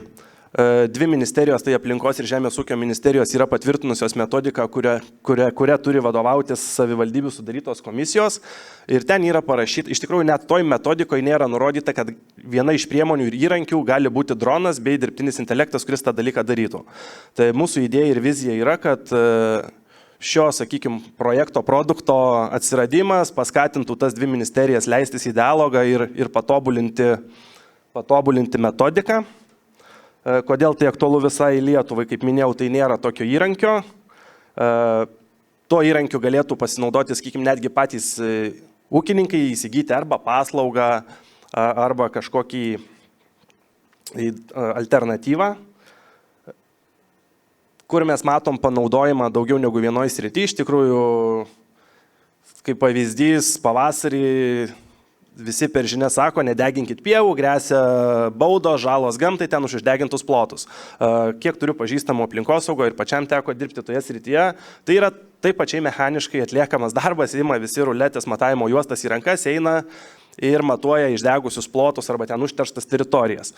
S11: Dvi ministerijos, tai aplinkos ir žemės ūkio ministerijos, yra patvirtinusios metodiką, kuria turi vadovautis savivaldybių sudarytos komisijos. Ir ten yra parašyta, iš tikrųjų net toj metodikoje nėra nurodyta, kad viena iš priemonių ir įrankių gali būti dronas bei dirbtinis intelektas, kuris tą dalyką darytų. Tai mūsų idėja ir vizija yra, kad šio, sakykime, projekto produkto atsiradimas paskatintų tas dvi ministerijas leistis į dialogą ir patobulinti metodiką. Kodėl tai aktualu visai Lietuvai, kaip minėjau, tai nėra tokio įrankio. Tuo įrankiu galėtų pasinaudoti, sakykime, netgi patys ūkininkai, įsigyti arba paslaugą, arba kažkokį alternatyvą, kur mes matom panaudojimą daugiau negu vienoj srity. Iš tikrųjų, kaip pavyzdys, pavasarį visi per žinias sako, nedeginkit pievų, gresia baudo, žalos gamtai ten už išdegintus plotus. Kiek turiu pažįstamų aplinkosaugo ir pačiam teko dirbti toje srityje, tai yra taip pačiai mechaniškai atliekamas darbas, ima visi ruletės matavimo juostas į rankas, eina ir matuoja išdegusius plotus arba ten užterštas teritorijas.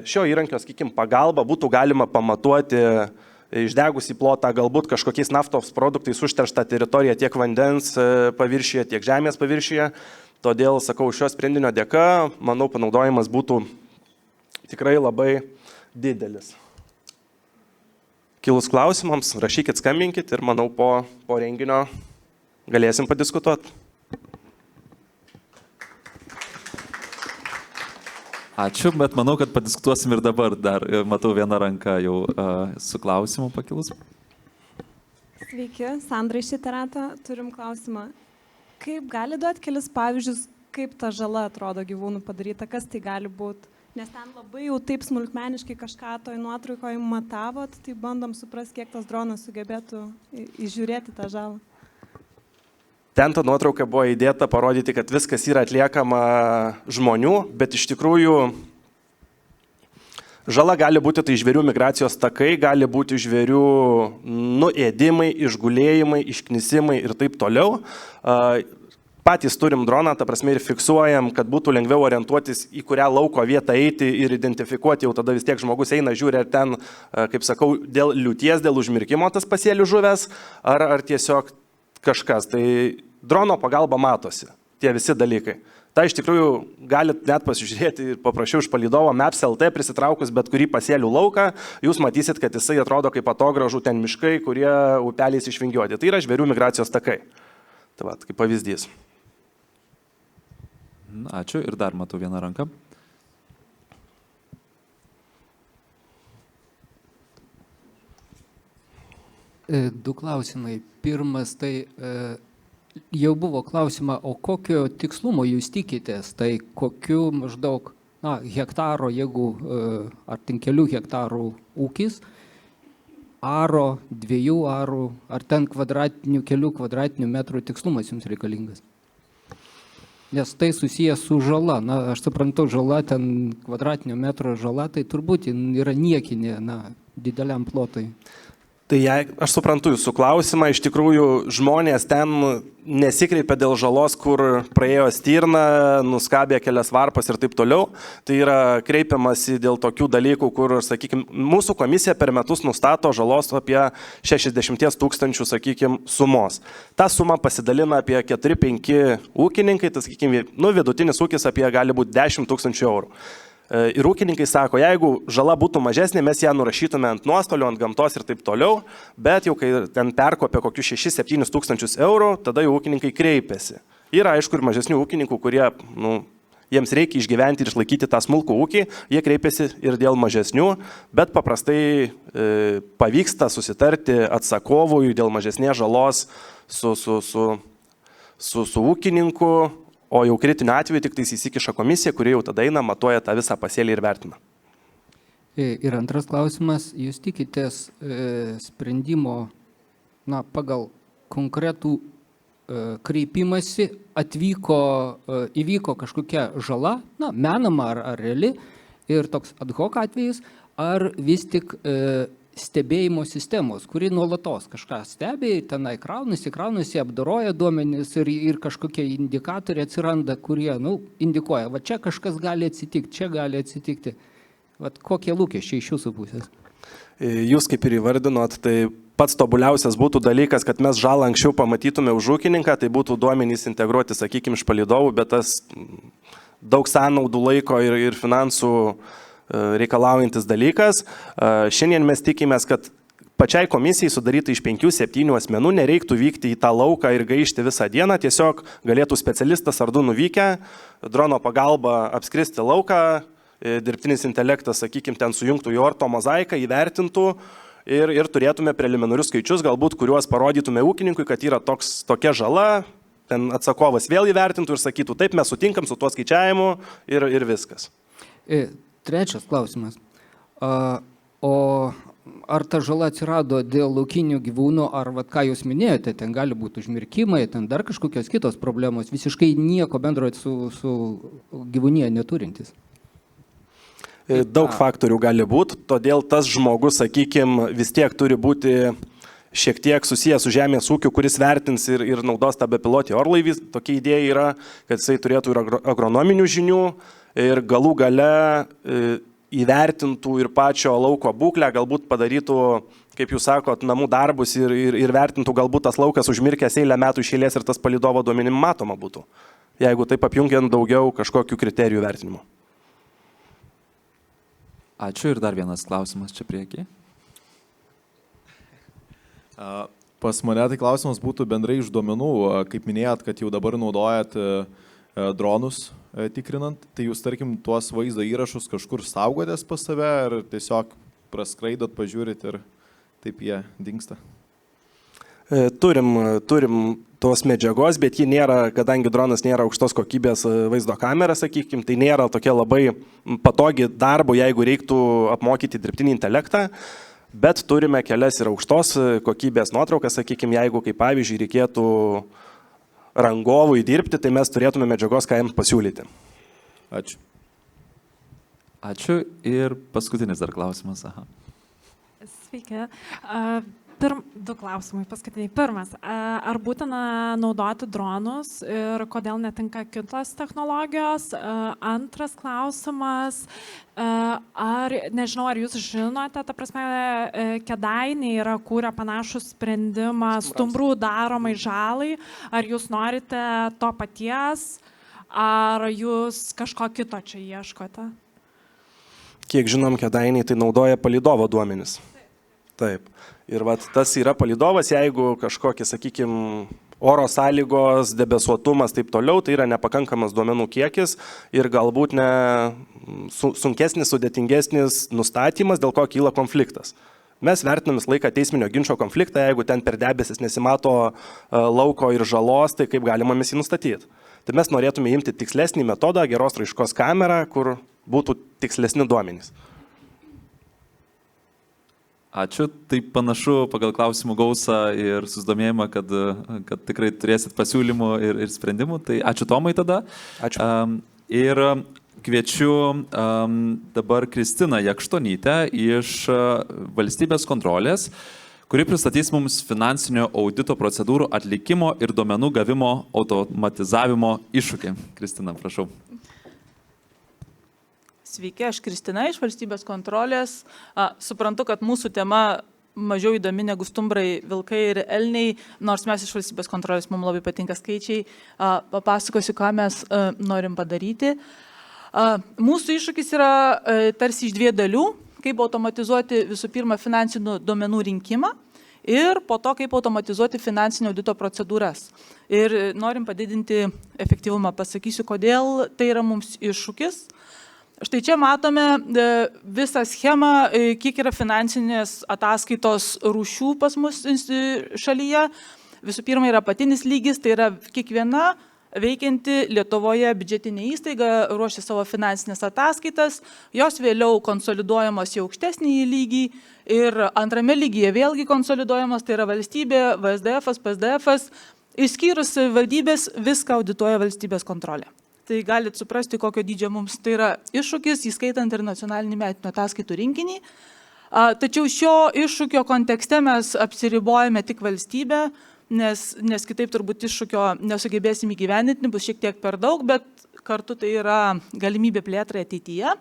S11: Šio įrankio, sakykime, pagalba būtų galima pamatuoti išdegusį plotą, galbūt kažkokiais naftos produktais užterštą teritoriją tiek vandens paviršiuje, tiek žemės paviršiuje. Todėl, sakau, šio sprendinio dėka, manau, panaudojimas būtų tikrai labai didelis. Kilus klausimams, rašykit, skambinkit ir manau po renginio galėsim padiskutuoti.
S1: Ačiū, bet manau, kad padiskutuosim ir dabar. Dar matau vieną ranką jau su klausimu pakilus.
S12: Sveiki, Sandra iš Iterato, turim klausimą. Kaip gali duoti kelis pavyzdžius, kaip ta žala atrodo gyvūnų padaryta, kas tai gali būti? Nes ten labai jau taip smulkmeniškai kažką toj nuotraukoje matavot, tai bandom suprasti, kiek tas dronas sugebėtų įžiūrėti tą žalą.
S11: Ten ta nuotrauka buvo įdėta parodyti, kad viskas yra atliekama žmonių, bet iš tikrųjų žala gali būti tai žvėrių migracijos takai, gali būti žvėrių nuėdimai, išgulėjimai, išknisimai ir taip toliau. Patys turim droną, ta prasme ir fiksuojam, kad būtų lengviau orientuotis į kurią lauko vietą eiti ir identifikuoti, jau tada vis tiek žmogus eina, žiūri, ar ten, kaip sakau, dėl liūties, dėl užmirkimo tas pasėlių žuvęs, ar tiesiog kažkas. Tai drono pagalba matosi tie visi dalykai. Ta iš tikrųjų galit net pasižiūrėti ir paprašiau iš palydovo Maps LT prisitraukus bet kurį pasėlių lauką, jūs matysit, kad jisai atrodo kaip atogražų ten miškai, kurie upeliais išvingiuoti. Tai yra žvėrių migracijos takai. Tai va, kaip pavyzdys.
S1: Ačiū ir dar matau vieną ranką.
S13: Du klausimai. Pirmas, tai jau buvo klausima, o kokio tikslumo jūs tikitės, tai kokiu maždaug hektaro, jeigu ar ten kelių hektarų ūkis, aro, 2 arų, ar ten kelių kvadratinių metrų tikslumas jums reikalingas? Nes tai susijęs su žala. Na, aš suprantu, žala, ten kvadratinio metro žala, tai turbūt yra niekinė, dideliam plotui.
S11: Tai aš suprantu jūsų klausimą, iš tikrųjų žmonės ten nesikreipia dėl žalos, kur praėjo stirna, nuskabė kelias varpas ir taip toliau. Tai yra kreipiamasi dėl tokių dalykų, kur, sakykime, mūsų komisija per metus nustato žalos apie 60 000, sakykime, sumos. Ta suma pasidalina apie 4-5 ūkininkai, tai, sakykime, vidutinis ūkis apie gali būti 10 000 eurų. Ir ūkininkai sako, jeigu žala būtų mažesnė, mes ją nurašytume ant nuostolių, ant gamtos ir taip toliau, bet jau kai ten perkopia kokius 6-7 000 eurų, tada jau ūkininkai kreipiasi. Yra aišku ir mažesnių ūkininkų, kurie, jiems reikia išgyventi ir išlaikyti tą smulkų ūkį, jie kreipiasi ir dėl mažesnių, bet paprastai pavyksta susitarti atsakovui dėl mažesnės žalos su ūkininku. O jau kritiniu atveju tik tais įsikiša komisija, kuri jau tada eina, matuoja tą visą pasėlį ir vertina.
S13: Ir antras klausimas, jūs tikitės sprendimo, pagal konkretų kreipimąsi įvyko kažkokia žala, menama ar reali, ir toks ad hoc atvejis, ar vis tik stebėjimo sistemos, kuri nuolatos kažką stebi, tenai kraunasi, apdoroja duomenis ir kažkokie indikatoriai atsiranda, kurie, indikuoja, va čia kažkas gali atsitikti, čia gali atsitikti. Va kokie lūkesčiai iš jūsų pusės?
S11: Jūs kaip ir įvardinot, tai pats tobuliausias būtų dalykas, kad mes žalą anksčiau pamatytume už ūkininką, tai būtų duomenys integruoti, sakykime, iš palydovų, bet tas daug sąnaudų laiko ir finansų reikalaujantis dalykas. Šiandien mes tikimės, kad pačiai komisijai sudaryta iš 5-7 asmenų nereiktų vykti į tą lauką ir gaišti visą dieną, tiesiog galėtų specialistas ar 2 nuvykę, drono pagalba apskristi lauką, dirbtinis intelektas, sakykime, ten sujungtų į orto mozaiką, įvertintų ir turėtume preliminarius skaičius, galbūt kuriuos parodytume ūkininkui, kad yra tokia žala, ten atsakovas vėl įvertintų ir sakytų, taip, mes sutinkam su tuo skaičiavimu ir viskas.
S13: Trečias klausimas. O ar ta žala atsirado dėl laukinių gyvūnų, ar ką jūs minėjote, ten gali būti užmirkimai, ten dar kažkokios kitos problemos, visiškai nieko bendro su gyvūnija neturintis?
S11: Daug faktorių gali būti, todėl tas žmogus, sakykime, vis tiek turi būti šiek tiek susijęs su žemės ūkiu, kuris vertins ir naudos tą bepilotį orlaivį. Tokia idėja yra, kad jisai turėtų ir agronominių žinių, ir galų gale įvertintų ir pačio lauko būklę, galbūt padarytų, kaip jūs sakot, namų darbus ir vertintų galbūt tas laukas užmirkęs eilę metų iš eilės ir tas palydovo duomenim matoma būtų, jeigu taip apjungiant daugiau kažkokių kriterijų vertinimo.
S1: Ačiū ir dar vienas klausimas čia prieki.
S7: Pas mane tai klausimas būtų bendrai iš duomenų. Kaip minėjot, kad jau dabar naudojat dronus tikrinant, tai jūs, tarkim, tuos vaizdo įrašus kažkur saugotės pas save ar tiesiog praskraidot, pažiūrit ir taip jie dingsta?
S11: Turim tos medžiagos, bet ji nėra, kadangi dronas nėra aukštos kokybės vaizdo kamera, sakykime, tai nėra tokia labai patogi darbo, jeigu reiktų apmokyti dirbtinį intelektą, bet turime kelias ir aukštos kokybės nuotraukas, sakykime, jeigu kaip pavyzdžiui reikėtų rangovui dirbti, tai mes turėtume medžiagos, ką jiems pasiūlyti.
S7: Ačiū.
S1: Ačiū ir paskutinis dar klausimas. Aha.
S14: Sveiki. Du klausimai. Paskutiniai. Pirmas. Ar būtina naudoti dronus ir kodėl netinka kitos technologijos? Antras klausimas. Nežinau, ar jūs žinote, ta prasme, Kėdainiai yra kūrę panašų sprendimą stumbrų daromai žalai. Ar jūs norite to paties, ar jūs kažko kito čia ieškote?
S11: Kiek žinom, Kėdainiai tai naudoja palydovo duomenis. Taip. Ir tas yra palydovas, jeigu kažkokie, sakykime, oro sąlygos, debesuotumas, taip toliau, tai yra nepakankamas duomenų kiekis ir galbūt sunkesnis, sudėtingesnis nustatymas, dėl ko kyla konfliktas. Mes vertinam visą laiką teisminio ginčo konfliktą, jeigu ten per debesis nesimato lauko ir žalos, tai kaip galima mes jį nustatyti. Tai mes norėtume imti tikslesnį metodą, geros raiškos kamerą, kur būtų tikslesni duomenys.
S1: Ačiū. Tai panašu pagal klausimų gausą ir susidomėjimą, kad tikrai turėsit pasiūlymų ir sprendimų. Tai ačiū Tomai tada.
S11: Ačiū.
S1: Ir kviečiu dabar Kristiną Jakštonytę iš valstybės kontrolės, kuri pristatys mums finansinio audito procedūrų atlikimo ir duomenų gavimo automatizavimo iššūkį. Kristina, prašau.
S15: Sveiki, aš Kristina iš valstybės kontrolės. Suprantu, kad mūsų tema mažiau įdomi negu stumbrai, vilkai ir elniai, nors mes iš valstybės kontrolės mums labai patinka skaičiai. Papasakosiu, ką mes norim padaryti. Mūsų iššūkis yra tarsi iš dviejų dalių, kaip automatizuoti visų pirma finansinių duomenų rinkimą ir po to, kaip automatizuoti finansinio audito procedūras. Ir norim padidinti efektyvumą. Pasakysiu, kodėl tai yra mums iššūkis. Štai čia matome visą schemą, kiek yra finansinės ataskaitos rūšių pas mus šalyje. Visų pirma yra apatinis lygis, tai yra kiekviena veikianti Lietuvoje biudžetinė įstaiga ruošia savo finansinės ataskaitas, jos vėliau konsoliduojamos į aukštesnį lygį ir antrame lygyje vėlgi konsoliduojamos, tai yra valstybė, VSDF, PSDF, išskyrus valdybės viską audituoja valstybės kontrolė. Tai galite suprasti, kokio dydžio mums tai yra iššūkis, įskaitant ir nacionalinį metinių ataskaitų rinkinį. Tačiau šio iššūkio kontekste mes apsiribojame tik valstybę, nes kitaip turbūt iššūkio nesugebėsim įgyvendinti, bus šiek tiek per daug, bet kartu tai yra galimybė plėtrai ateityje.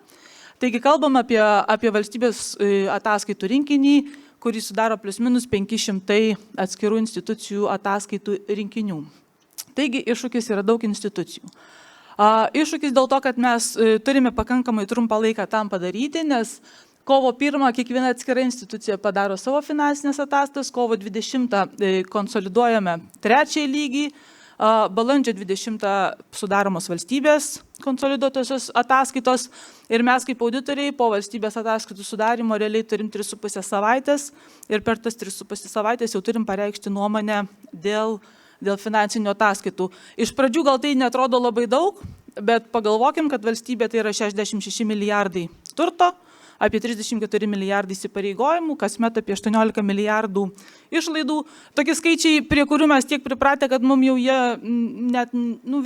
S15: Taigi kalbam apie valstybės ataskaitų rinkinį, kurį sudaro plius minus 500 atskirų institucijų ataskaitų rinkinių. Taigi iššūkis yra daug institucijų. Iššūkis dėl to, kad mes turime pakankamai trumpą laiką tam padaryti, nes kovo 1 kiekviena atskira institucija padaro savo finansinės ataskaitas, kovo 20 konsoliduojame 3 lygį, balandžio 20 sudaromos valstybės konsoliduotosios ataskaitos ir mes kaip auditoriai po valstybės ataskaitų sudarimo realiai turim 3,5 savaitės ir per tas 3,5 savaitės jau turim pareikšti nuomonę dėl finansinių ataskaitų. Iš pradžių gal tai netrodo labai daug, bet pagalvokim, kad valstybė tai yra 66 milijardai turto, apie 34 milijardai įsipareigojimų, kasmet apie 18 milijardų išlaidų. Tokie skaičiai, prie kurių mes tiek pripratę, kad mums jau jie net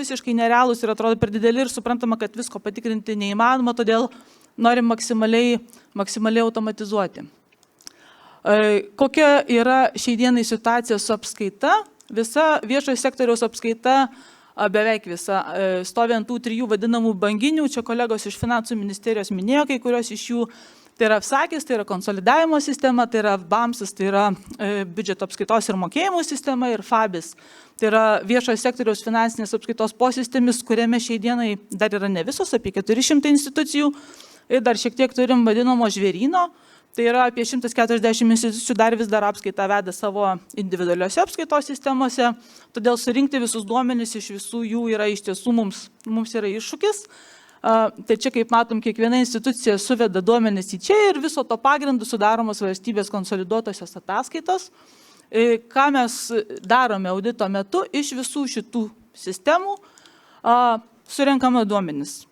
S15: visiškai nerealūs ir atrodo per dideli ir suprantama, kad visko patikrinti neįmanoma, todėl norim maksimaliai automatizuoti. Kokia yra šiai dienai situacija su apskaita? Visa viešojo sektoriaus apskaita, beveik visa, stovi ant tų 3 vadinamų banginių, čia kolegos iš finansų ministerijos minėjo kai kurios iš jų, tai yra FSAKis, tai yra konsolidavimo sistema, tai yra BAMSas, tai yra biudžeto apskaitos ir mokėjimų sistema ir FABIS. Tai yra viešojo sektoriaus finansinės apskaitos posistemis, kuriame šiai dienai dar yra ne visos, apie 400 institucijų. ir dar šiek tiek turim vadinamo žvėryno, tai yra apie 140 institucijų dar vis dar apskaitą veda savo individualiuose apskaitos sistemose, todėl surinkti visus duomenis iš visų jų yra iš tiesų mums yra iššūkis. Tai čia, kaip matom, kiekviena institucija suveda duomenis į čia ir viso to pagrindų sudaromos valstybės konsoliduotosios ataskaitos. Ką mes darome audito metu, iš visų šitų sistemų surenkame duomenis.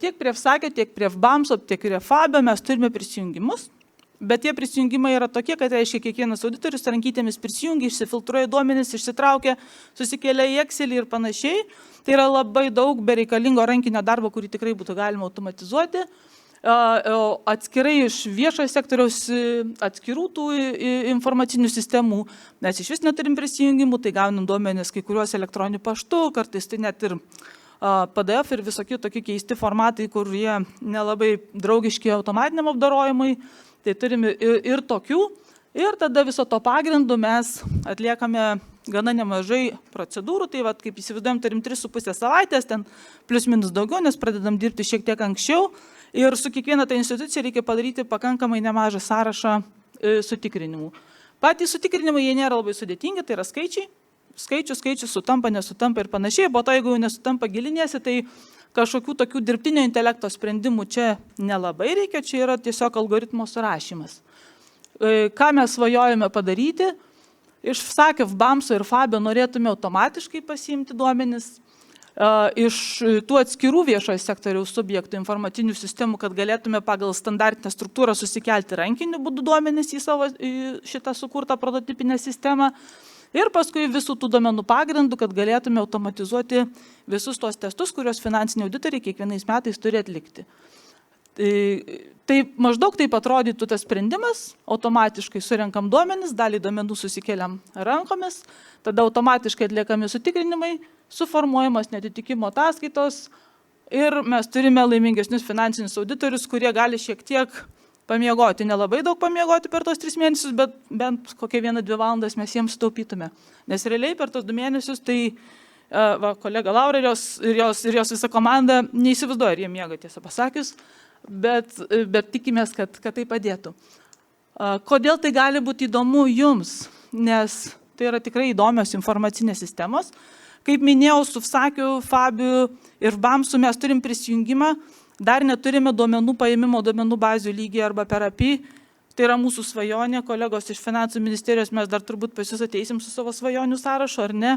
S15: Tiek prie FSAKE, tiek prie BAMSO, tiek prie FABE mes turime prisijungimus, bet tie prisijungimai yra tokie, kad reiškia kiekvienas auditorius rankytėmis prisijungia, išsifiltruoja duomenis, išsitraukia, susikelia į Excelį ir panašiai. Tai yra labai daug bereikalingo rankinio darbo, kurį tikrai būtų galima automatizuoti. Atskirai iš viešojo sektoriaus atskirų tų informacinių sistemų, nes iš vis neturim prisijungimų, tai gaunam duomenis kai kuriuos elektroniniu paštu, kartais tai net ir PDF ir visokie tokie keisti formatai, kur jie nelabai draugiški automatiniam apdorojimui, tai turime ir tokių. Ir tada viso to pagrindu mes atliekame gana nemažai procedūrų, tai vat, kaip įsivaizduojam, turim 3,5 savaitės, ten plius minus daugiau, nes pradedam dirbti šiek tiek anksčiau ir su kiekviena ta institucija reikia padaryti pakankamai nemažą sąrašą sutikrinimų. Patys sutikrinimai jie nėra labai sudėtingi, tai yra skaičiai. Skaičius sutampa, nesutampa ir panašiai, po to jeigu nesutampa giliniesi, tai kažkokių tokių dirbtinio intelekto sprendimų čia nelabai reikia, čia yra tiesiog algoritmo surašymas. Ką mes svajojame padaryti? Iš FSAKE, BAMSO ir FABE norėtume automatiškai pasiimti duomenis, iš tų atskirų viešojo sektoriaus subjektų informacinių sistemų, kad galėtume pagal standartinę struktūrą susikelti rankiniu būdu duomenis į savo šitą sukurtą prototipinę sistemą. Ir paskui visų tų duomenų pagrindų, kad galėtume automatizuoti visus tos testus, kuriuos finansiniai auditoriai kiekvienais metais turi atlikti. Tai maždaug taip atrodytų tas sprendimas, automatiškai surenkam duomenis, dalį duomenų susikeliam rankomis, tada automatiškai atliekami sutikrinimai, suformuojamas netitikimo ataskaitos ir mes turime laimingesnius finansinius auditorius, kurie gali šiek tiek pamiegoti, nelabai daug pamiegoti per tos 3 mėnesius, bet bent kokią 1-2 valandas mes jiems sutaupytume. Nes realiai per tos 2 mėnesius tai kolega Laura ir jos visa komanda neįsivaizduoja, ar jie miega, tiesą pasakius, bet tikimės, kad tai padėtų. Kodėl tai gali būti įdomu jums? Nes tai yra tikrai įdomios informacinės sistemos. Kaip minėjau, su FSAKE, FABE ir BAMSu mes turim prisijungimą. Dar neturime duomenų paėmimo duomenų bazių lygiai arba per API. Tai yra mūsų svajonė, kolegos iš Finansų ministerijos, mes dar turbūt pas jūs ateisim su savo svajonių sąrašu, ar ne.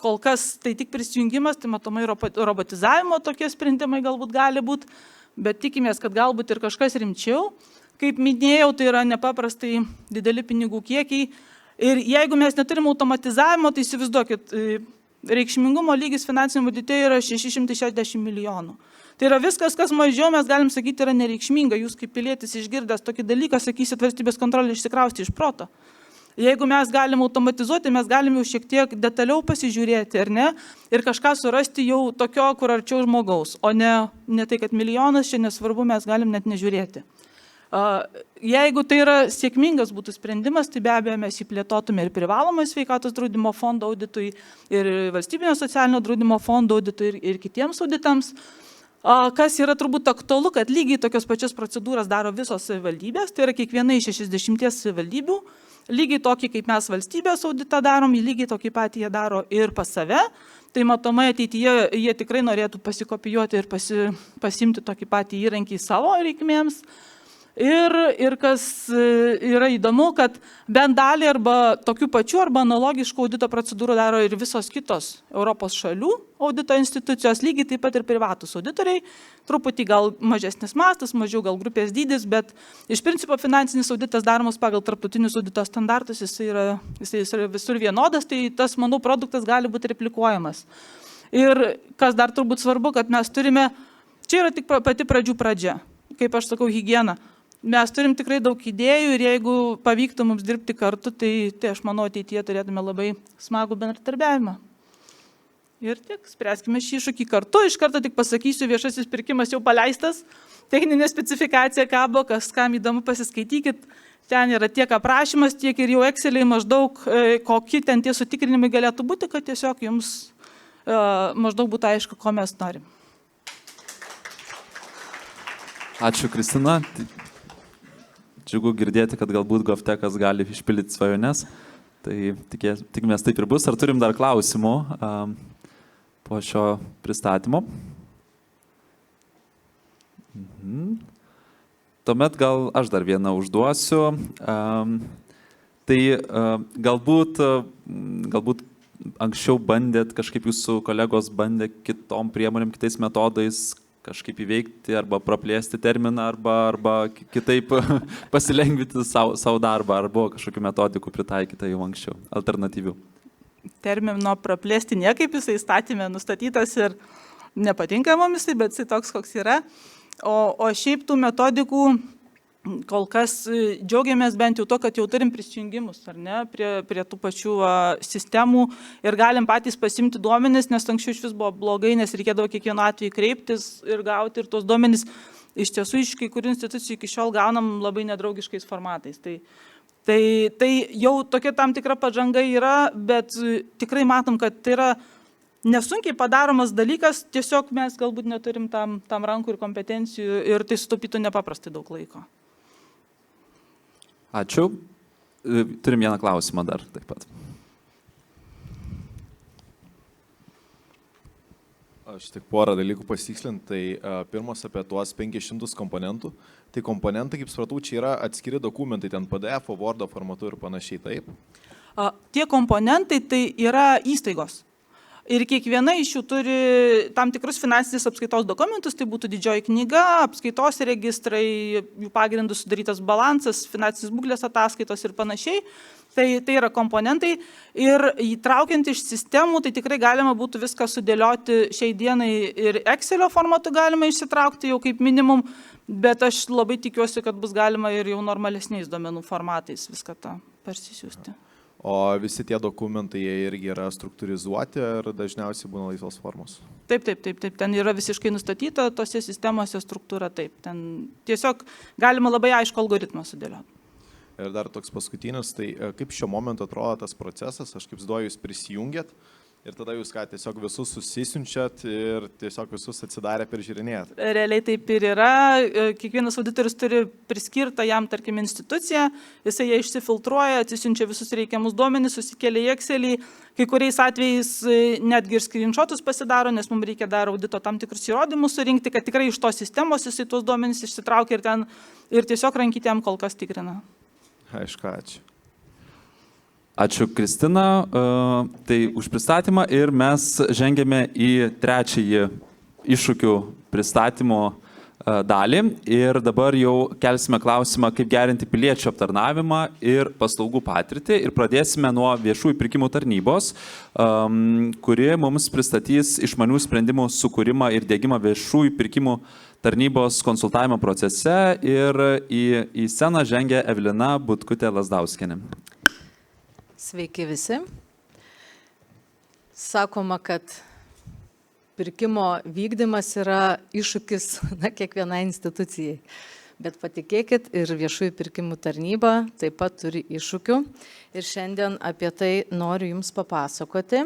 S15: Kol kas tai tik prisijungimas, tai matomai robotizavimo tokie sprendimai galbūt gali būti, bet tikimės, kad galbūt ir kažkas rimčiau. Kaip minėjau, tai yra nepaprastai dideli pinigų kiekiai. Ir jeigu mes neturim automatizavimo, tai įsivaizduokit, reikšmingumo lygis finansiniam audite yra 660 milijonų. Tai yra viskas, kas mažiau, mes galim sakyti, yra nereikšminga. Jūs kaip pilietis išgirdęs tokį dalyką, sakysit, valstybės kontrolė išsikrausti iš proto. Jeigu mes galim automatizuoti, mes galim jau šiek tiek detaliau pasižiūrėti, ar ne? Ir kažką surasti jau tokio, kur arčiau žmogaus, o ne tai, kad milijonas, čia nesvarbu, mes galim net nežiūrėti. Jeigu tai yra sėkmingas būtų sprendimas, tai be abejo mes jį plėtotume ir privalomą sveikatos draudimo fondo auditui, ir valstybinio socialinio draudimo fondo auditui, ir kitiems auditams. Kas yra turbūt aktualu, kad lygiai tokios pačios procedūras daro visos savivaldybės, tai yra kiekviena iš 60 savivaldybių, lygiai tokį, kaip mes valstybės auditą darom, lygiai tokį patį jie daro ir pas save. Tai matomai ateityje jie tikrai norėtų pasikopijuoti ir pasimti tokį patį įrankį savo reikmėms. Ir kas yra įdomu, kad bent dalį arba tokių pačių arba analogiškų audito procedūrų daro ir visos kitos Europos šalių audito institucijos, lygiai taip pat ir privatus auditoriai, truputį gal mažesnis mastas, mažiau gal grupės dydis, bet iš principo finansinis auditas daromas pagal tarptautinius audito standartus, jis yra visur vienodas, tai tas, manau, produktas gali būti replikuojamas. Ir kas dar turbūt svarbu, kad mes turime, čia yra tik pati pradžių pradžia, kaip aš sakau, higiena. Mes turim tikrai daug idėjų ir jeigu pavyktų mums dirbti kartu, tai aš manau ateityje turėtume labai smagų bendradarbiavimą. Ir tiek, spręskime šį iššūkį kartu. Iš karto tik pasakysiu, viešasis pirkimas jau paleistas, techninė specifikacija kabo, kas kam įdomu pasiskaitykit. Ten yra tiek aprašymas, tiek ir jau Exceliai maždaug, kokie ten tie sutikrinimai galėtų būti, kad tiesiog jums maždaug būtų aišku, ko mes norim.
S1: Ačiū, Kristina. Džiugu girdėti, kad galbūt GovTech'as gali išpildyti svajones. Tai tikimės taip ir bus. Ar turim dar klausimų po šio pristatymo? Tuomet gal aš dar vieną užduosiu. Tai galbūt anksčiau bandėt, kažkaip jūsų kolegos bandė kitom priemonėm, kitais metodais kažkaip įveikti arba praplėsti terminą arba kitaip pasilengvinti savo darbą, ar buvo kažkokių metodikų pritaikyta jau anksčiau, alternatyvių?
S15: Termino praplėsti niekaip, jisai įstatymė nustatytas ir nepatinka mums, bet jisai toks, koks yra. O šiaip tų metodikų kol kas džiaugiamės bent jau to, kad jau turim prisijungimus, ar ne, prie tų pačių sistemų ir galim patys pasimti duomenis, nes anksčiau iš vis buvo blogai, nes reikėdavo kiekvienu atveju kreiptis ir gauti ir tos duomenis iš tiesų iš kai kurių institucijų iki šiol gaunam labai nedraugiškais formatais. Tai jau tokia tam tikra pažanga yra, bet tikrai matom, kad tai yra nesunkiai padaromas dalykas, tiesiog mes galbūt neturim tam rankų ir kompetencijų ir tai sutaupytų nepaprastai daug laiko.
S1: Ačiū. Turim vieną klausimą dar taip pat.
S7: Aš tik porą dalykų pasitikslinti. Tai pirmas apie tuos 500 komponentų. Tai komponentai, kaip supratau, čia yra atskiri dokumentai, ten PDF, Word formatu ir panašiai, taip?
S15: Tie komponentai tai yra įstaigos. Ir kiekviena iš jų turi tam tikrus finansinės apskaitos dokumentus, tai būtų didžioji knyga, apskaitos registrai, jų pagrindų sudarytas balansas, finansinės būklės ataskaitos ir panašiai. Tai yra komponentai ir įtraukiant iš sistemų, tai tikrai galima būtų viską sudėlioti šiai dienai ir Excelio formatu galima išsitraukti jau kaip minimum, bet aš labai tikiuosi, kad bus galima ir jau normalesniais duomenų formatais viską tą parsisiųsti.
S7: O visi tie dokumentai, jie irgi yra struktūrizuoti ar dažniausiai būna laisvos formos?
S15: Taip. Ten yra visiškai nustatyta tose sistemose struktūra, taip. Ten tiesiog galima labai aišku algoritmą sudėlioti.
S7: Ir dar toks paskutinis, tai kaip šiuo momentu atrodo tas procesas, aš kaip įsivaizduoju, jūs prisijungėt ir tada jūs ką, tiesiog visus susisiunčiat ir tiesiog visus atsidarę peržiūrinėjat? Realiai
S15: taip ir yra. Kiekvienas auditorius turi priskirtą jam, tarkim, instituciją, jisai ją išsifiltruoja, atsisiunčia visus reikiamus duomenis, susikelia į Excelį, kai kuriais atvejais netgi ir screenshotus pasidaro, nes mums reikia dar audito tam tikrus įrodymus surinkti, kad tikrai iš tos sistemos jisai tuos duomenis išsitraukia ir tiesiog rankytėm kol kas tikrina.
S7: Aišku, ačiū.
S1: Ačiū, Kristina, tai už pristatymą ir mes žengėme į trečiąjį iššūkių pristatymo dalį ir dabar jau kelsime klausimą, kaip gerinti piliečių aptarnavimą ir paslaugų patirtį ir pradėsime nuo viešųjų pirkimų tarnybos, kuri mums pristatys išmanių sprendimų sukūrimą ir diegimą viešųjų pirkimų tarnybos konsultavimo procese ir į sceną žengia Evelina Butkutė-Lazdauskienė.
S16: Sveiki visi. Sakoma, kad pirkimo vykdymas yra iššūkis kiekvienai institucijai. Bet patikėkit, ir viešųjų pirkimų tarnyba taip pat turi iššūkių. Ir šiandien apie tai noriu Jums papasakoti.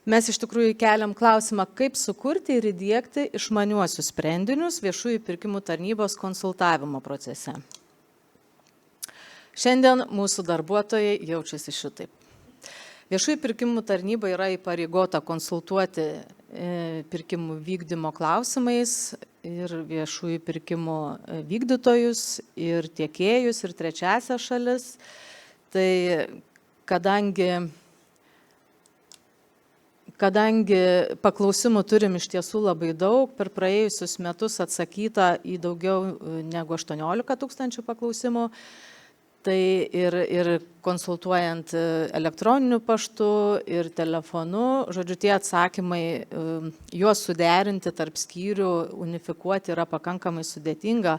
S16: Mes iš tikrųjų keliam klausimą, kaip sukurti ir įdiegti išmaniuosius sprendinius viešųjų pirkimų tarnybos konsultavimo procese. Šiandien mūsų darbuotojai jaučiasi šitaip. Viešųjų pirkimų tarnyba yra įpareigota konsultuoti pirkimų vykdymo klausimais ir viešųjų pirkimų vykdytojus, ir tiekėjus, ir trečiasias šalis. Tai kadangi paklausimų turim iš tiesų labai daug, per praėjusius metus atsakyta į daugiau negu 18 000 paklausimų, tai ir konsultuojant elektroniniu paštu ir telefonu, žodžiu, tie atsakymai, juos suderinti tarp skyrių, unifikuoti yra pakankamai sudėtinga.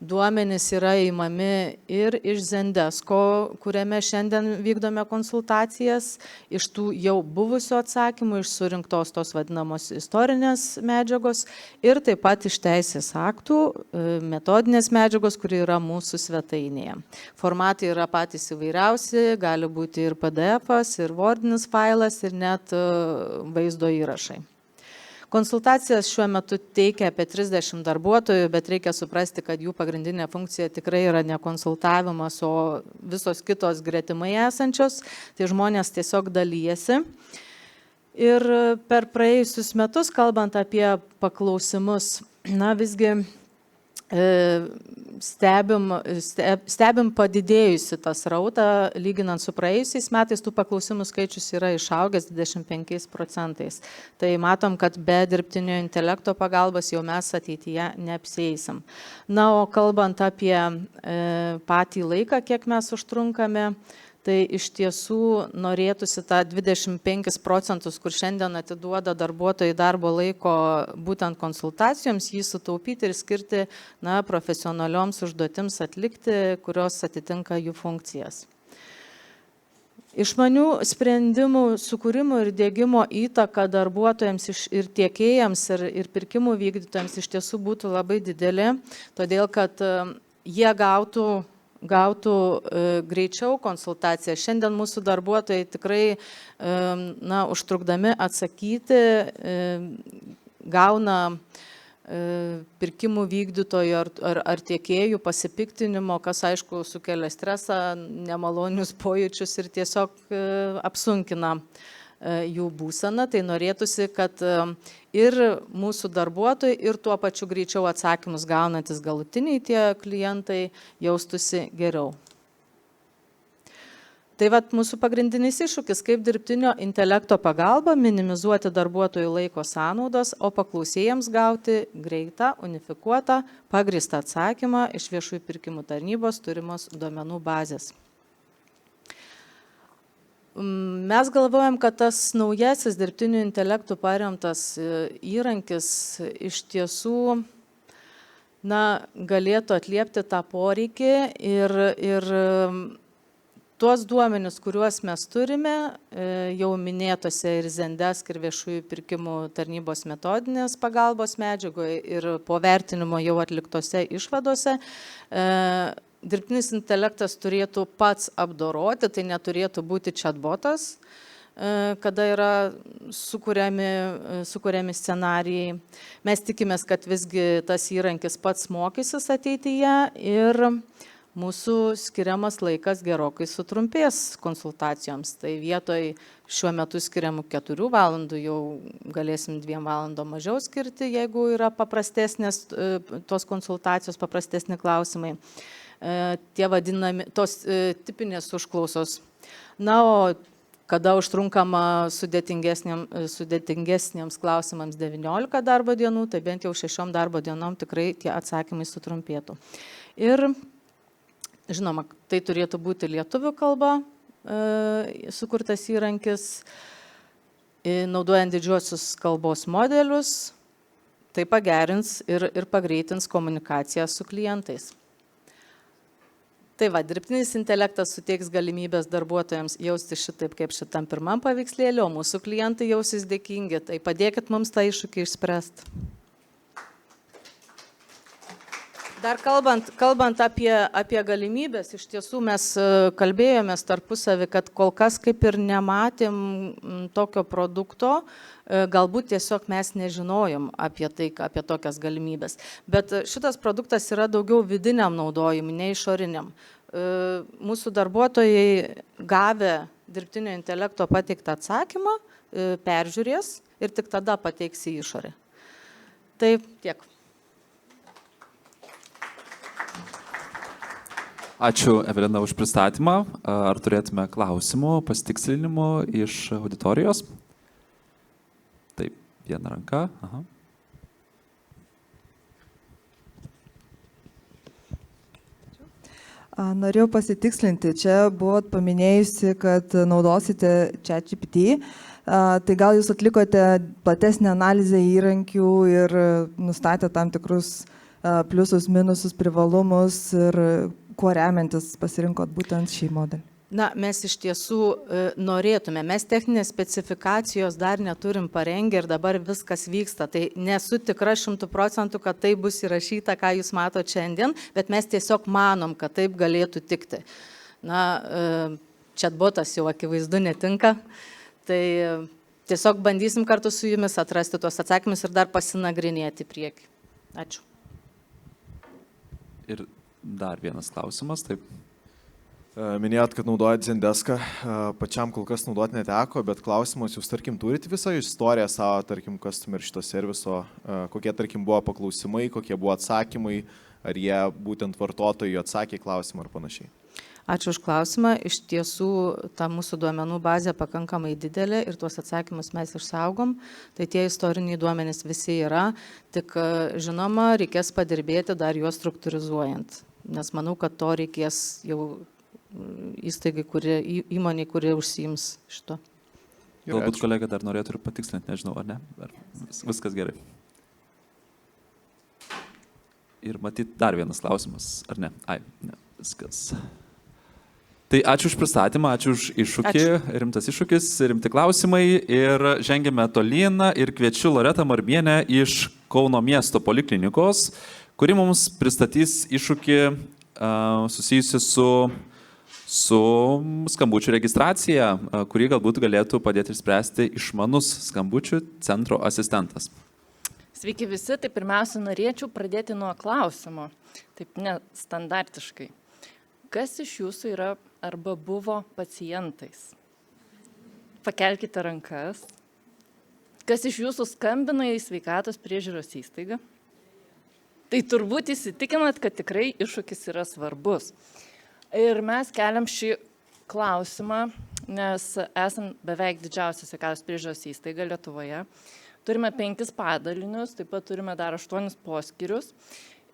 S16: Duomenys yra įmami ir iš Zendesko, kuriame šiandien vykdome konsultacijas, iš tų jau buvusių atsakymų, iš surinktos tos vadinamos istorinės medžiagos ir taip pat iš teisės aktų metodinės medžiagos, kuri yra mūsų svetainėje. Formatai yra patys įvairiausi, gali būti ir PDF-as, ir Wordinis failas, ir net vaizdo įrašai. Konsultacijas šiuo metu teikia apie 30 darbuotojų, bet reikia suprasti, kad jų pagrindinė funkcija tikrai yra ne konsultavimas, o visos kitos gretimai esančios, tai žmonės tiesiog dalyjasi. Ir per praėjusius metus, kalbant apie paklausimus, visgi stebim padidėjusi tą srautą, lyginant su praėjusiais metais, tų paklausimų skaičius yra išaugęs 25%. Tai matom, kad be dirbtinio intelekto pagalbos jau mes ateityje neapsieisim. Na, o kalbant apie patį laiką, kiek mes užtrunkame, tai iš tiesų norėtųsi tą 25%, kur šiandien atiduoda darbuotojai darbo laiko būtent konsultacijoms, jį sutaupyti ir skirti profesionalioms užduotims atlikti, kurios atitinka jų funkcijas. Išmanių sprendimų sukūrimo ir dėgymo įtaka darbuotojams ir tiekėjams ir pirkimų vykdytojams iš tiesų būtų labai didelė, todėl kad jie gautų greičiau konsultaciją. Šiandien mūsų darbuotojai tikrai užtrukdami atsakyti gauna pirkimų vykdytojų ar tiekėjų pasipiktinimo, kas aišku sukelia stresą, nemalonius pojūčius ir tiesiog apsunkina jų būseną. Tai norėtųsi, kad ir mūsų darbuotojai, ir tuo pačiu greičiau atsakymus gaunantis galutiniai tie klientai jaustųsi geriau. Tai mūsų pagrindinis iššūkis, kaip dirbtinio intelekto pagalba minimizuoti darbuotojų laiko sąnaudas, o paklausėjams gauti greitą, unifikuotą, pagrįstą atsakymą iš viešųjų pirkimų tarnybos turimos duomenų bazės. Mes galvojam, kad tas naujasis dirbtiniu intelektu paremtas įrankis iš tiesų galėtų atliepti tą poreikį ir tuos duomenis, kuriuos mes turime, jau minėtose ir Zendesk ir viešųjų pirkimų tarnybos metodinės pagalbos medžiagoje ir po vertinimo jau atliktose išvadose, dirbtinis intelektas turėtų pats apdoroti, tai neturėtų būti chatbotas, kada yra sukuriami scenarijai. Mes tikimės, kad visgi tas įrankis pats mokysis ateityje ir mūsų skiriamas laikas gerokai sutrumpės konsultacijoms. Tai vietoj šiuo metu skiriamų 4 valandų jau galėsim 2 valandų mažiau skirti, jeigu yra paprastesnės tos konsultacijos, paprastesni klausimai. Tie vadinami, tos tipinės užklausos. Na, o kada užtrunkama sudėtingesniems klausimams 19 darbo dienų, tai bent jau 6 darbo dienom tikrai tie atsakymai sutrumpėtų. Ir, žinoma, tai turėtų būti lietuvių kalba sukurtas įrankis, naudojant didžiuosius kalbos modelius, tai pagerins ir pagreitins komunikaciją su klientais. Tai dirbtinis intelektas suteiks galimybės darbuotojams jausti šitaip kaip šitam pirmam paveikslėlį, o mūsų klientai jausis dėkingi. Tai padėkit mums tą iššūkį išspręsti. Dar kalbant apie galimybės, iš tiesų mes kalbėjomės tarpusavį, kad kol kas kaip ir nematėm tokio produkto, galbūt tiesiog mes nežinojom apie tokias galimybės. Bet šitas produktas yra daugiau vidiniam naudojimui, ne išoriniam. Mūsų darbuotojai gavę dirbtinio intelekto pateiktą atsakymą, peržiūrės ir tik tada pateiks į išorę. Tai tiek.
S1: Ačiū, Evelina, už pristatymą. Ar turėtume klausimų, pasitikslinimų iš auditorijos? Taip, viena ranka. Aha.
S17: Norėjau pasitikslinti. Čia buvot paminėjusi, kad naudosite ChatGPT. Tai gal jūs atlikote platesnę analizę įrankių ir nustatė tam tikrus pliusus, minusus, privalumus ir kuo remiantis pasirinkot būtent šį modelį?
S16: Na, mes iš tiesų norėtume. Mes techninės specifikacijos dar neturim parengę ir dabar viskas vyksta. Tai nesu tikra 100%, kad tai bus įrašyta, ką jūs matote šiandien, bet mes tiesiog manom, kad taip galėtų tikti. Na, chatbotas jau akivaizdu netinka. Tai tiesiog bandysim kartu su jumis atrasti tuos atsakymus ir dar pasinagrinėti į priekį. Ačiū.
S1: Ir dar vienas klausimas, taip.
S7: Minėjot, kad naudojat Zendeską, pačiam kol kas naudoti neteko, bet klausimas, jūs, tarkim, turit visą istoriją savo, tarkim, customer šito serviso, kokie, tarkim, buvo paklausimai, kokie buvo atsakymai, ar jie būtent vartotojai atsakė klausimą ar panašiai?
S16: Ačiū už klausimą. Iš tiesų, ta mūsų duomenų bazė pakankamai didelė ir tuos atsakymus mes išsaugom. Tai tie istoriniai duomenys visi yra, tik žinoma, reikės padirbėti dar juos struktūrizuojant, nes manau, kad to reikės jau įstaigai, įmoniai, kurie užsiims šito.
S1: Galbūt kolega dar norėtų ir patikslinti, nežinau, ar ne? Ar viskas gerai. Ir matyt, dar vienas klausimas, ar ne? Ne, viskas. Tai ačiū už pristatymą, ačiū už iššūkį, rimtas iššūkis, rimti klausimai ir žengėme tolyn ir kviečiu Loretą Marbienę iš Kauno miesto poliklinikos, kuri mums pristatys iššūkį susijusi su skambučių registracija, kurį galbūt galėtų padėti išspręsti išmanus skambučių centro asistentas.
S18: Sveiki visi, tai pirmiausia norėčiau pradėti nuo klausimo, taip nestandartiškai. Kas iš jūsų yra arba buvo pacientais? Pakelkite rankas. Kas iš jūsų skambina į sveikatos priežiūros įstaigą? Tai turbūt įsitikinat, kad tikrai iššūkis yra svarbus. Ir mes keliam šį klausimą, nes esam beveik didžiausia sveikatos priežiūros įstaiga Lietuvoje. Turime 5 padalinius, taip pat turime dar 8 poskyrius.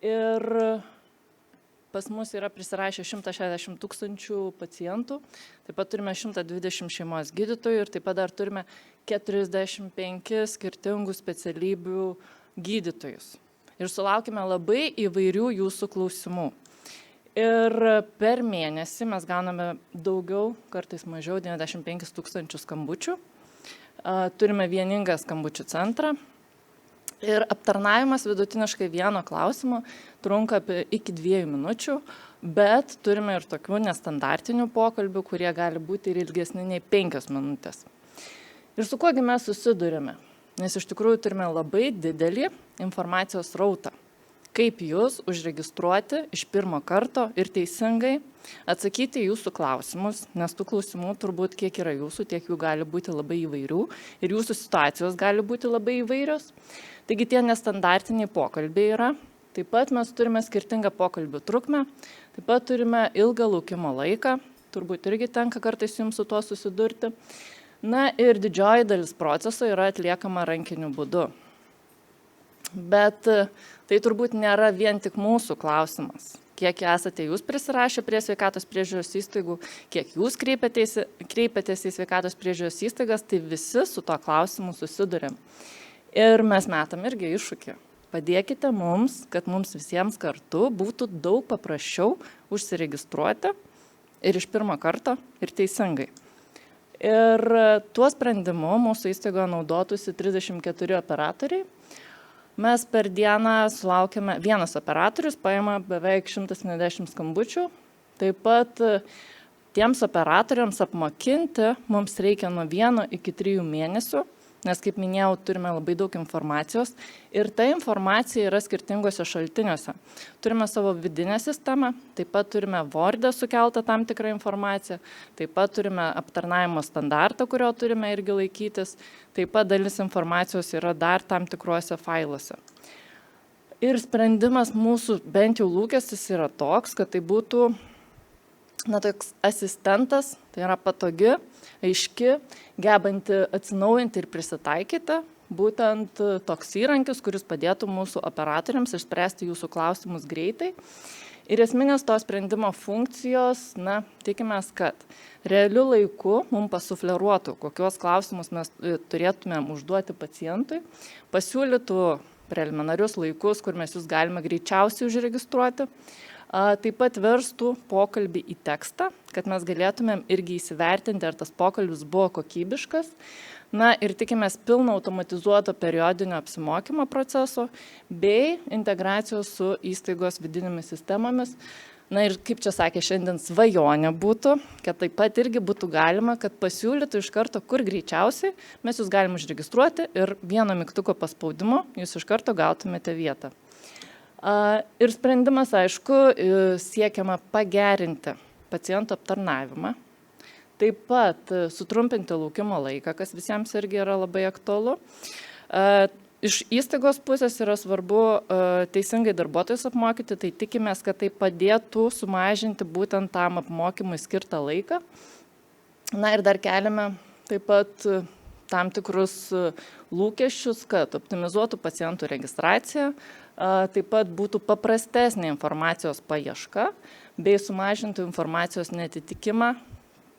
S18: Ir pas mus yra prisirašę 160 000 pacientų, taip pat turime 120 šeimos gydytojų ir taip pat dar turime 45 skirtingų specialybių gydytojus. Ir sulaukime labai įvairių jūsų klausimų. Ir per mėnesį mes gauname daugiau, kartais mažiau, 95 000 skambučių. Turime vieningą skambučių centrą. Ir aptarnavimas vidutiniškai vieno klausimo trunka iki 2 minučių, bet turime ir tokių nestandartinių pokalbių, kurie gali būti ir ilgesni nei 5 minutės. Ir su kuogi mes susidurime? Nes iš tikrųjų turime labai didelį informacijos srautą. Kaip jūs užregistruoti iš pirmo karto ir teisingai atsakyti jūsų klausimus, nes tų klausimų turbūt kiek yra jūsų, tiek jų gali būti labai įvairių ir jūsų situacijos gali būti labai įvairios. Taigi tie nestandartiniai pokalbiai yra. Taip pat mes turime skirtingą pokalbių trukmę, taip pat turime ilgą laukimo laiką, turbūt irgi tenka kartais jums su tuo susidurti. Na ir didžioji dalis proceso yra atliekama rankiniu būdu. Bet tai turbūt nėra vien tik mūsų klausimas. Kiek esate jūs prisirašę prie sveikatos priežiūros įstaigų, kiek jūs kreipiatės į sveikatos priežiūros įstaigas, tai visi su to klausimu susidurėm. Ir mes metam irgi iššūkį. Padėkite mums, kad mums visiems kartu būtų daug paprasčiau užsiregistruoti ir iš pirmo karto ir teisingai. Ir tuo sprendimu mūsų įstaigoje naudotųsi 34 operatoriai. Mes per dieną sulaukiame, vienas operatorius paima beveik 170 skambučių. Taip pat tiems operatoriams apmokinti mums reikia nuo 1 iki 3 mėnesių, nes, kaip minėjau, turime labai daug informacijos ir ta informacija yra skirtingose šaltiniuose. Turime savo vidinę sistemą, taip pat turime Word'e sukeltą tam tikrą informaciją, taip pat turime aptarnavimo standartą, kurio turime irgi laikytis, taip pat dalis informacijos yra dar tam tikruose failuose. Ir sprendimas mūsų, bent jau lūkestis yra toks, kad tai būtų toks asistentas, tai yra patogi, aiški, gebanti atsinaujinti ir prisitaikyti, būtent toks įrankis, kuris padėtų mūsų operatoriams išspręsti jūsų klausimus greitai. Ir esminės to sprendimo funkcijos, tikimės, kad realiu laiku mums pasufleruotų, kokios klausimus mes turėtumėm užduoti pacientui, pasiūlytų preliminarius laikus, kur mes jūs galime greičiausiai užregistruoti. Taip pat verstų pokalbį į tekstą, kad mes galėtumėm irgi įsivertinti, ar tas pokalbis buvo kokybiškas. Ir tikimės pilno automatizuoto periodinio apsimokymo proceso bei integracijos su įstaigos vidinėmis sistemomis. Na ir kaip čia sakė, šiandien svajonė būtų, kad taip pat irgi būtų galima, kad pasiūlytų iš karto, kur greičiausiai mes jūs galim užregistruoti ir vieno mygtuko paspaudimu jūs iš karto gautumėte vietą. Ir sprendimas, aišku, siekiama pagerinti pacientų aptarnavimą, taip pat sutrumpinti laukimo laiką, kas visiems irgi yra labai aktualu. Iš įstaigos pusės yra svarbu teisingai darbuotojus apmokyti, tai tikimės, kad tai padėtų sumažinti būtent tam apmokymui skirtą laiką. Na ir dar keliame taip pat tam tikrus lūkesčius, kad optimizuotų pacientų registraciją, taip pat būtų paprastesnė informacijos paieška, bei sumažintų informacijos netitikimą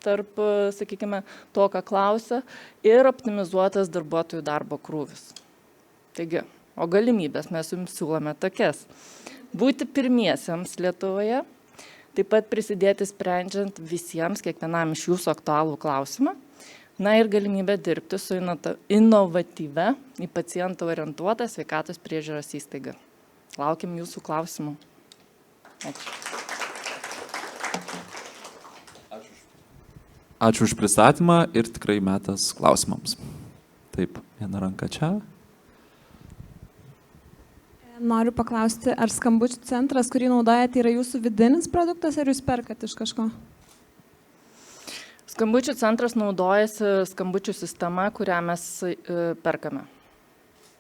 S18: tarp, sakykime, to, ką klausia, ir optimizuotas darbuotojų darbo krūvis. Taigi, o galimybės mes jums siūlome tokias. Būti pirmiesiems Lietuvoje, taip pat prisidėti sprendžiant visiems, kiekvienam iš jūsų aktualų klausimą. Na ir galimybę dirbti su inovatyvia, į pacientą orientuota sveikatos priežiūros įstaiga. Laukiam jūsų klausimų. Ačiū.
S1: Ačiū už pristatymą ir tikrai metas klausimams. Taip, viena ranka čia.
S12: Noriu paklausti, ar skambučių centras, kurį naudojate, yra jūsų vidinis produktas, ar jūs perkat iš kažko?
S18: Skambučių centras naudojasi skambučių sistema, kurią mes perkame.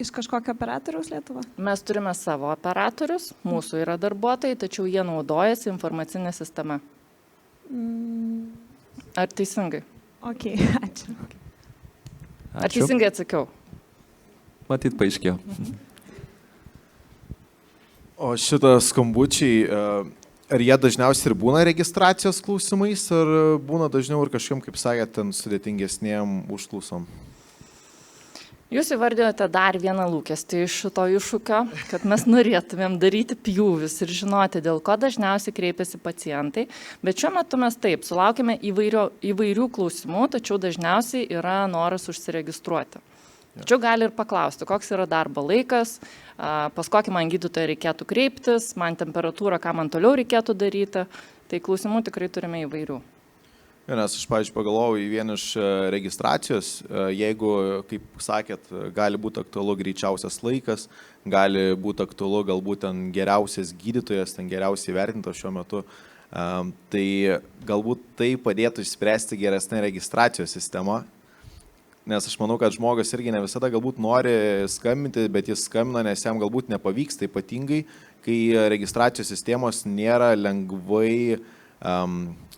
S12: Iš kažkokio operatoriaus Lietuva?
S18: Mes turime savo operatorius, mūsų yra darbuotojai, tačiau jie naudojasi informacinė sistema. Ar teisingai?
S12: Ok, ačiū.
S18: Ar teisingai atsakiau?
S1: Matyt, paaiškėjo.
S7: O šitą skambučiai, ar jie dažniausiai ir būna registracijos klausimais, ar būna dažniau ir kažkiam, kaip sakėt, ten sudėtingesniem užklausom?
S18: Jūs įvardėjote dar vieną lūkestį iš šito iššūkio, kad mes norėtumėm daryti pjūvis ir žinoti, dėl ko dažniausiai kreipiasi pacientai, bet šiuo metu mes taip, sulaukime įvairių klausimų, tačiau dažniausiai yra noras užsiregistruoti. Tačiau gali ir paklausti, koks yra darbo laikas, pas kokį man gydytoją reikėtų kreiptis, man temperatūra, ką man toliau reikėtų daryti. Tai klausimų tikrai turime įvairių.
S7: Nes aš, pavyzdžiui, pagalvojau į vieną iš registracijos, jeigu, kaip sakėt, gali būti aktualu greičiausias laikas, gali būti aktualu galbūt ten geriausias gydytojas, ten geriausiai vertintas šiuo metu, tai galbūt tai padėtų išspręsti geresnę registracijos sistemą. Nes aš manau, kad žmogus irgi ne visada galbūt nori skambinti, bet jis skambina, nes jam galbūt nepavyksta, ypatingai, kai registracijos sistemos nėra lengvai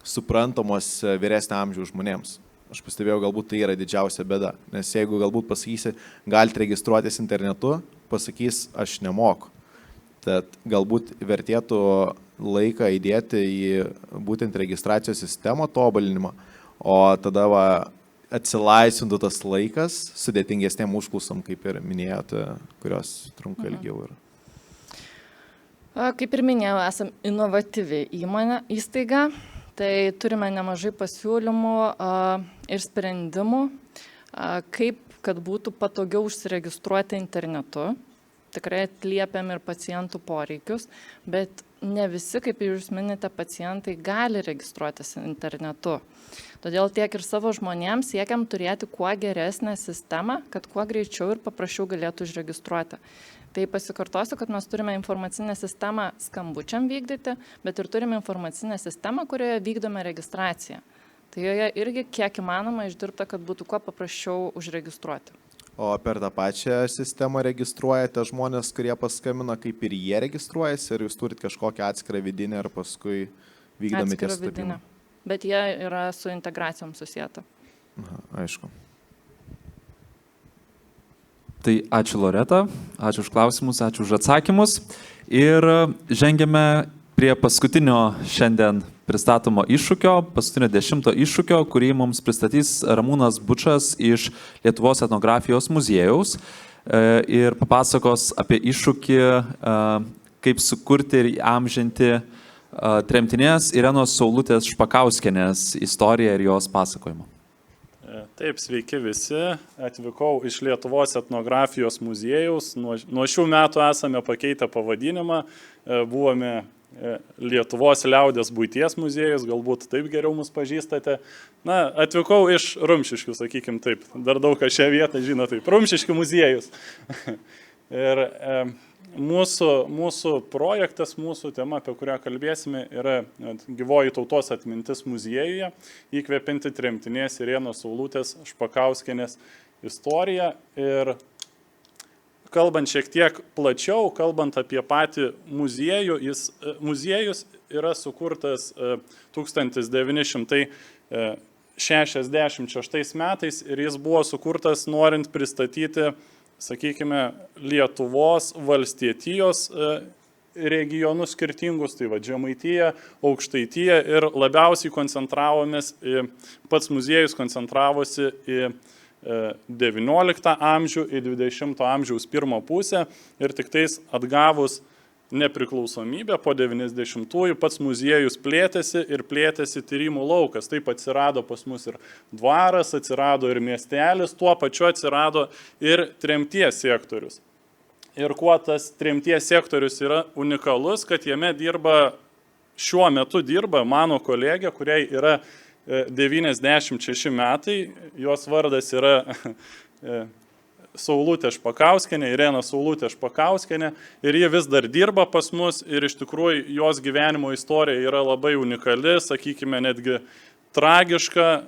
S7: suprantamos vyresnio amžiaus žmonėms. Aš pastebėjau, galbūt tai yra didžiausia bėda. Nes jeigu galbūt pasakysi, galite registruotis internetu, pasakys, aš nemoku. Tad galbūt vertėtų laiką įdėti į būtent registracijos sistemo tobulinimą, o tada atsilaisvintų tas laikas sudėtingesnėm užklausom, kaip ir minėjote, kurios trunka ilgiau.
S18: Kaip ir minėjau, esam inovatyvi įstaiga, tai turime nemažai pasiūlymų ir sprendimų, kaip kad būtų patogiau užsiregistruoti internetu. Tikrai atliepiam ir pacientų poreikius, bet ne visi, kaip jūs minite, pacientai gali registruotis internetu. Todėl tiek ir savo žmonėms siekiam turėti kuo geresnę sistemą, kad kuo greičiau ir paprasčiau galėtų užregistruoti. Tai pasikartosiu, kad mes turime informacinę sistemą skambučiam vykdyti, bet ir turime informacinę sistemą, kurioje vykdome registraciją. Tai joje irgi kiek įmanoma išdirbta, kad būtų kuo paprasčiau užregistruoti.
S7: O per tą pačią sistemą registruojate žmonės, kurie paskambina, kaip ir jie registruojasi, ar jūs turite kažkokią atskirą vidinę, ar paskui vykdomi tie sutapimai?
S18: Bet jie yra su integracijom susijęta.
S7: Aišku.
S1: Tai ačiū Loreta, ačiū už klausimus, ačiū už atsakymus. Ir žengiame prie paskutinio šiandien pristatomo iššūkio, paskutinio 10 iššūkio, kurį mums pristatys Ramūnas Bučas iš Lietuvos etnografijos muziejaus ir papasakos apie iššūkį, kaip sukurti ir įamžinti tremtinės Irenos Saulutės Špakauskienės istoriją ir jos pasakojimą.
S19: Taip, sveiki visi. Atvykau iš Lietuvos etnografijos muziejaus. Nuo šių metų esame pakeitę pavadinimą. Buvome Lietuvos liaudės buities muziejus, galbūt taip geriau mus pažįstate. Na, atvykau iš Rumšiškių, sakykim taip, dar daug kas šią vietą žino taip, Rumšiškių muziejus. Ir mūsų projektas, mūsų tema, apie kurią kalbėsime, yra Gyvoji tautos atmintis muziejuje, įkvepinti tremtinės Irenos Saulutės Špakauskienės istoriją. Ir kalbant šiek tiek plačiau, kalbant apie patį muziejų, muziejus yra sukurtas 1966 metais ir jis buvo sukurtas norint pristatyti, sakykime, Lietuvos valstietijos regionus skirtingus, tai Žemaitija, Aukštaitija ir labiausiai koncentravomės, pats muziejus koncentravosi į 19 amžių, į 20 amžiaus pirmą pusę ir tik tais atgavus nepriklausomybę po 90-ųjų pats muziejus plėtėsi ir plėtėsi tyrimų laukas. Taip atsirado pas mus ir dvaras, atsirado ir miestelis, tuo pačiu atsirado ir tremties sektorius. Ir kuo tas tremties sektorius yra unikalus, kad jame šiuo metu dirba mano kolegė, kuriai yra 96 metai, jos vardas yra Saulutė Špakauskienė, Irena Saulutė Špakauskienė ir ji vis dar dirba pas mus ir iš tikrųjų jos gyvenimo istorija yra labai unikali, sakykime, netgi tragiška.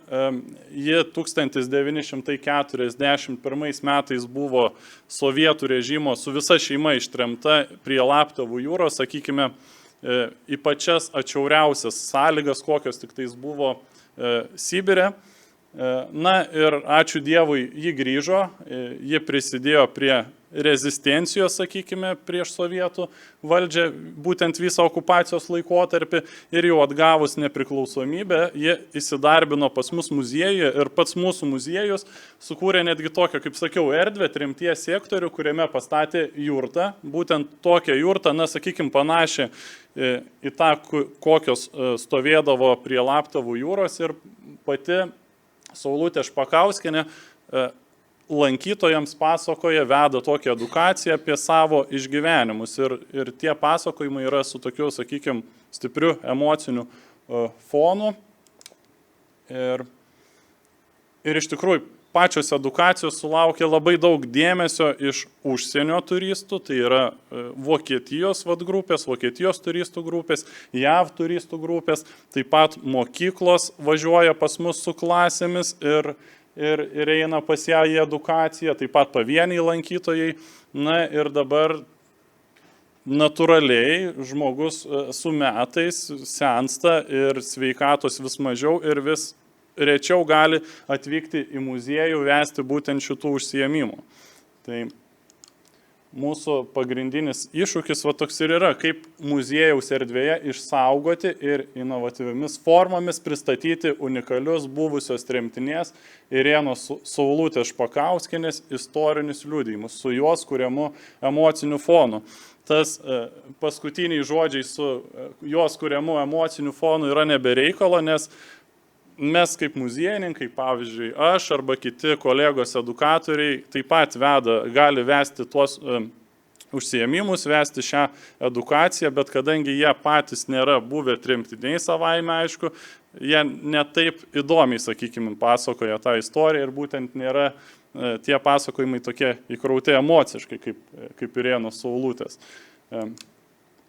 S19: Ji 1941 metais buvo sovietų režimo su visa šeima ištremta prie Laptevų jūros, sakykime, į pačias atšiauriausias sąlygas, kokios tik tais buvo Sibire. Na ir ačiū Dievui, ji grįžo, ji prisidėjo prie rezistencijos, sakykime, prieš sovietų valdžią, būtent visą okupacijos laikotarpį ir jau atgavus nepriklausomybę, ji įsidarbino pas mus muziejuje ir pats mūsų muziejus sukūrė netgi tokią, kaip sakiau, erdvę, tremties sektorių, kuriame pastatė jurtą, būtent tokią jurtą, na, sakykime, panašią į tą, kokios stovėdavo prie Laptevų jūros ir pati Saulutė Špakauskienė lankytojams pasakoja, veda tokią edukaciją apie savo išgyvenimus ir tie pasakojimai yra su tokiu, sakykime, stipriu emociniu fonu. Ir iš tikrųjų pačios edukacijos sulaukia labai daug dėmesio iš užsienio turistų, tai yra Vokietijos grupės, Vokietijos turistų grupės, JAV turistų grupės, taip pat mokyklos važiuoja pas mus su klasėmis ir eina pas ją į edukaciją, taip pat pavieniai lankytojai. Na ir dabar natūraliai žmogus su metais sensta ir sveikatos vis mažiau ir vis rečiau gali atvykti į muziejų, vesti būtent šitų užsiėmimų. Tai mūsų pagrindinis iššūkis toks ir yra, kaip muziejaus erdvėje išsaugoti ir inovatyviomis formomis pristatyti unikalius buvusios tremtinės Irenos Saulutės Špakauskienės istorinius liudijimus su jos kuriamu emociniu fonu. Tas paskutiniai žodžiai su jos kuriamu emociniu fonu yra nebereikalo, nes mes kaip muziejininkai, pavyzdžiui, aš arba kiti kolegos edukatoriai taip pat gali vesti tuos užsiėmimus, vesti šią edukaciją, bet kadangi jie patys nėra buvę tremtiniai savaime, aišku, jie netaip įdomiai, sakykime, pasakoja tą istoriją ir būtent nėra tie pasakojimai tokie įkrauti emociškai, kaip Irenos Saulutės.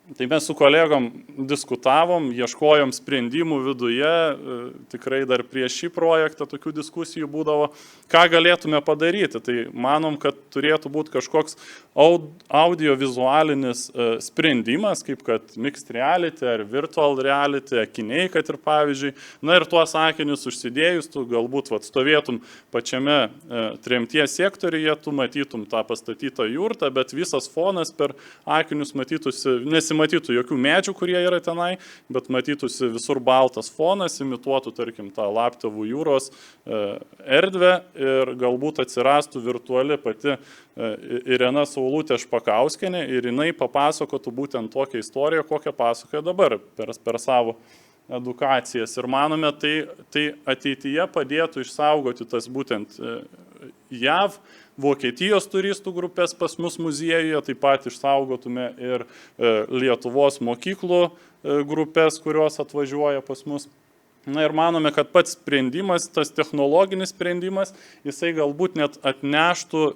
S19: Tai mes su kolegom diskutavom, ieškojom sprendimų viduje, tikrai dar prieš šį projektą tokių diskusijų būdavo, ką galėtume padaryti. Tai manom, kad turėtų būti kažkoks audiovizualinis sprendimas, kaip kad mixed reality ar virtual reality, akiniai, kad ir pavyzdžiui. Na ir tuos akinius užsidėjus, tu galbūt stovėtum pačiame tremties sektoriuje, tu matytum tą pastatytą jurtą, bet visas fonas per akinius nesimatytų jokių medžių, kurie yra tenai, bet matytųsi visur baltas fonas, imituotų, tarkim, tą Laptevų jūros erdvę ir galbūt atsirastų virtuali pati Irena Saulutė Špakauskienė ir jinai papasakotų būtent tokią istoriją, kokią pasakoja dabar per savo edukacijas. Ir manome, tai ateityje padėtų išsaugoti tas būtent JAV, Vokietijos turistų grupės pas mus muziejuje, taip pat išsaugotume ir Lietuvos mokyklų grupės, kurios atvažiuoja pas mus. Na ir manome, kad pats sprendimas, tas technologinis sprendimas, jisai galbūt net atneštų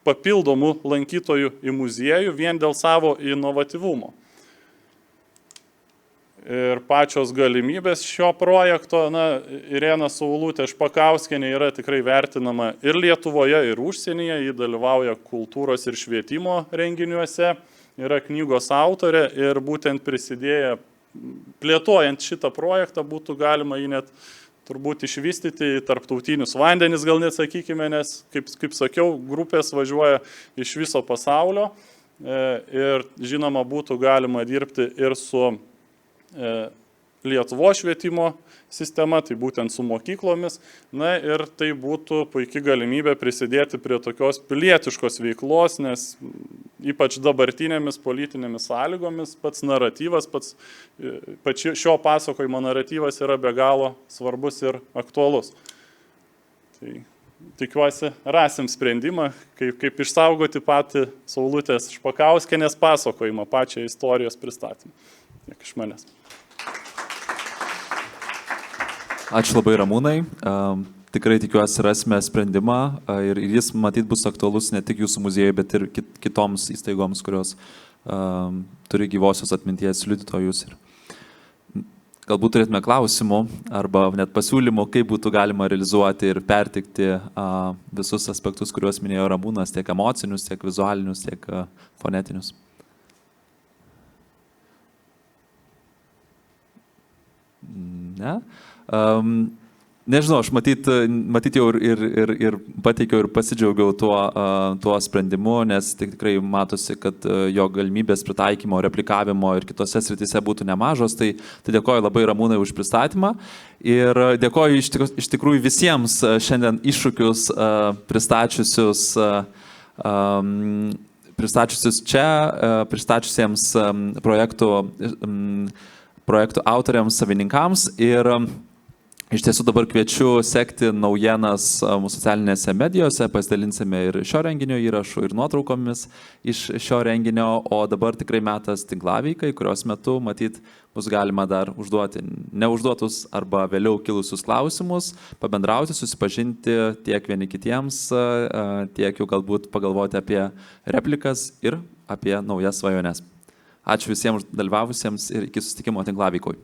S19: papildomų lankytojų į muziejų vien dėl savo inovatyvumo. Ir pačios galimybės šio projekto, Irena Saulutė Špakauskienė yra tikrai vertinama ir Lietuvoje, ir užsienyje, ji dalyvauja kultūros ir švietimo renginiuose, yra knygos autorė ir būtent prisidėję, plėtojant šitą projektą, būtų galima jį net turbūt išvystyti į tarptautinius vandenis, gal net sakykime, nes, kaip sakiau, grupės važiuoja iš viso pasaulio ir žinoma būtų galima dirbti ir su Lietuvos švietimo sistema, tai būtent su mokyklomis, na ir tai būtų puikia galimybė prisidėti prie tokios pilietiškos veiklos, nes ypač dabartinėmis politinėmis sąlygomis pats naratyvas, pats šio pasakojimo naratyvas yra be galo svarbus ir aktualus. Tai tikiuosi rasim sprendimą, kaip išsaugoti patį Saulutės Špakauskienės pasakojimą, pačią istorijos pristatymą. Tiek iš manęs.
S1: Ačiū labai, Ramūnai. Tikrai tikiuosi rasime sprendimą ir jis matyt bus aktualus ne tik jūsų muziejui, bet ir kitoms įstaigoms, kurios turi gyvosios atminties liudytojus. Galbūt turėtume klausimų arba net pasiūlymų, kaip būtų galima realizuoti ir pertikti visus aspektus, kuriuos minėjo Ramūnas, tiek emocinius, tiek vizualinius, tiek fonetinius. Ne? Nežinau, aš matyt jau ir pateikiau ir pasidžiaugiau tuo sprendimu, nes tikrai matosi, kad jo galimybės pritaikymo, replikavimo ir kitose srityse būtų nemažos. Tai dėkoju labai Ramūnai už pristatymą ir dėkoju iš tikrųjų visiems šiandien iššūkius pristačiusius čia, pristačiusiems projektų autoriams, savininkams ir iš tiesų dabar kviečiu sekti naujienas mūsų socialinėse medijose, pasidalinsime ir šio renginio įrašų ir nuotraukomis iš šio renginio, o dabar tikrai metas tinklaveikai, kurios metu matyt bus galima dar užduoti neužduotus arba vėliau kilusius klausimus, pabendrauti, susipažinti tiek vieni kitiems, tiek jau galbūt pagalvoti apie replikas ir apie naujas svajones. Ačiū visiems dalyvavusiems ir iki susitikimo tinklaveikoj.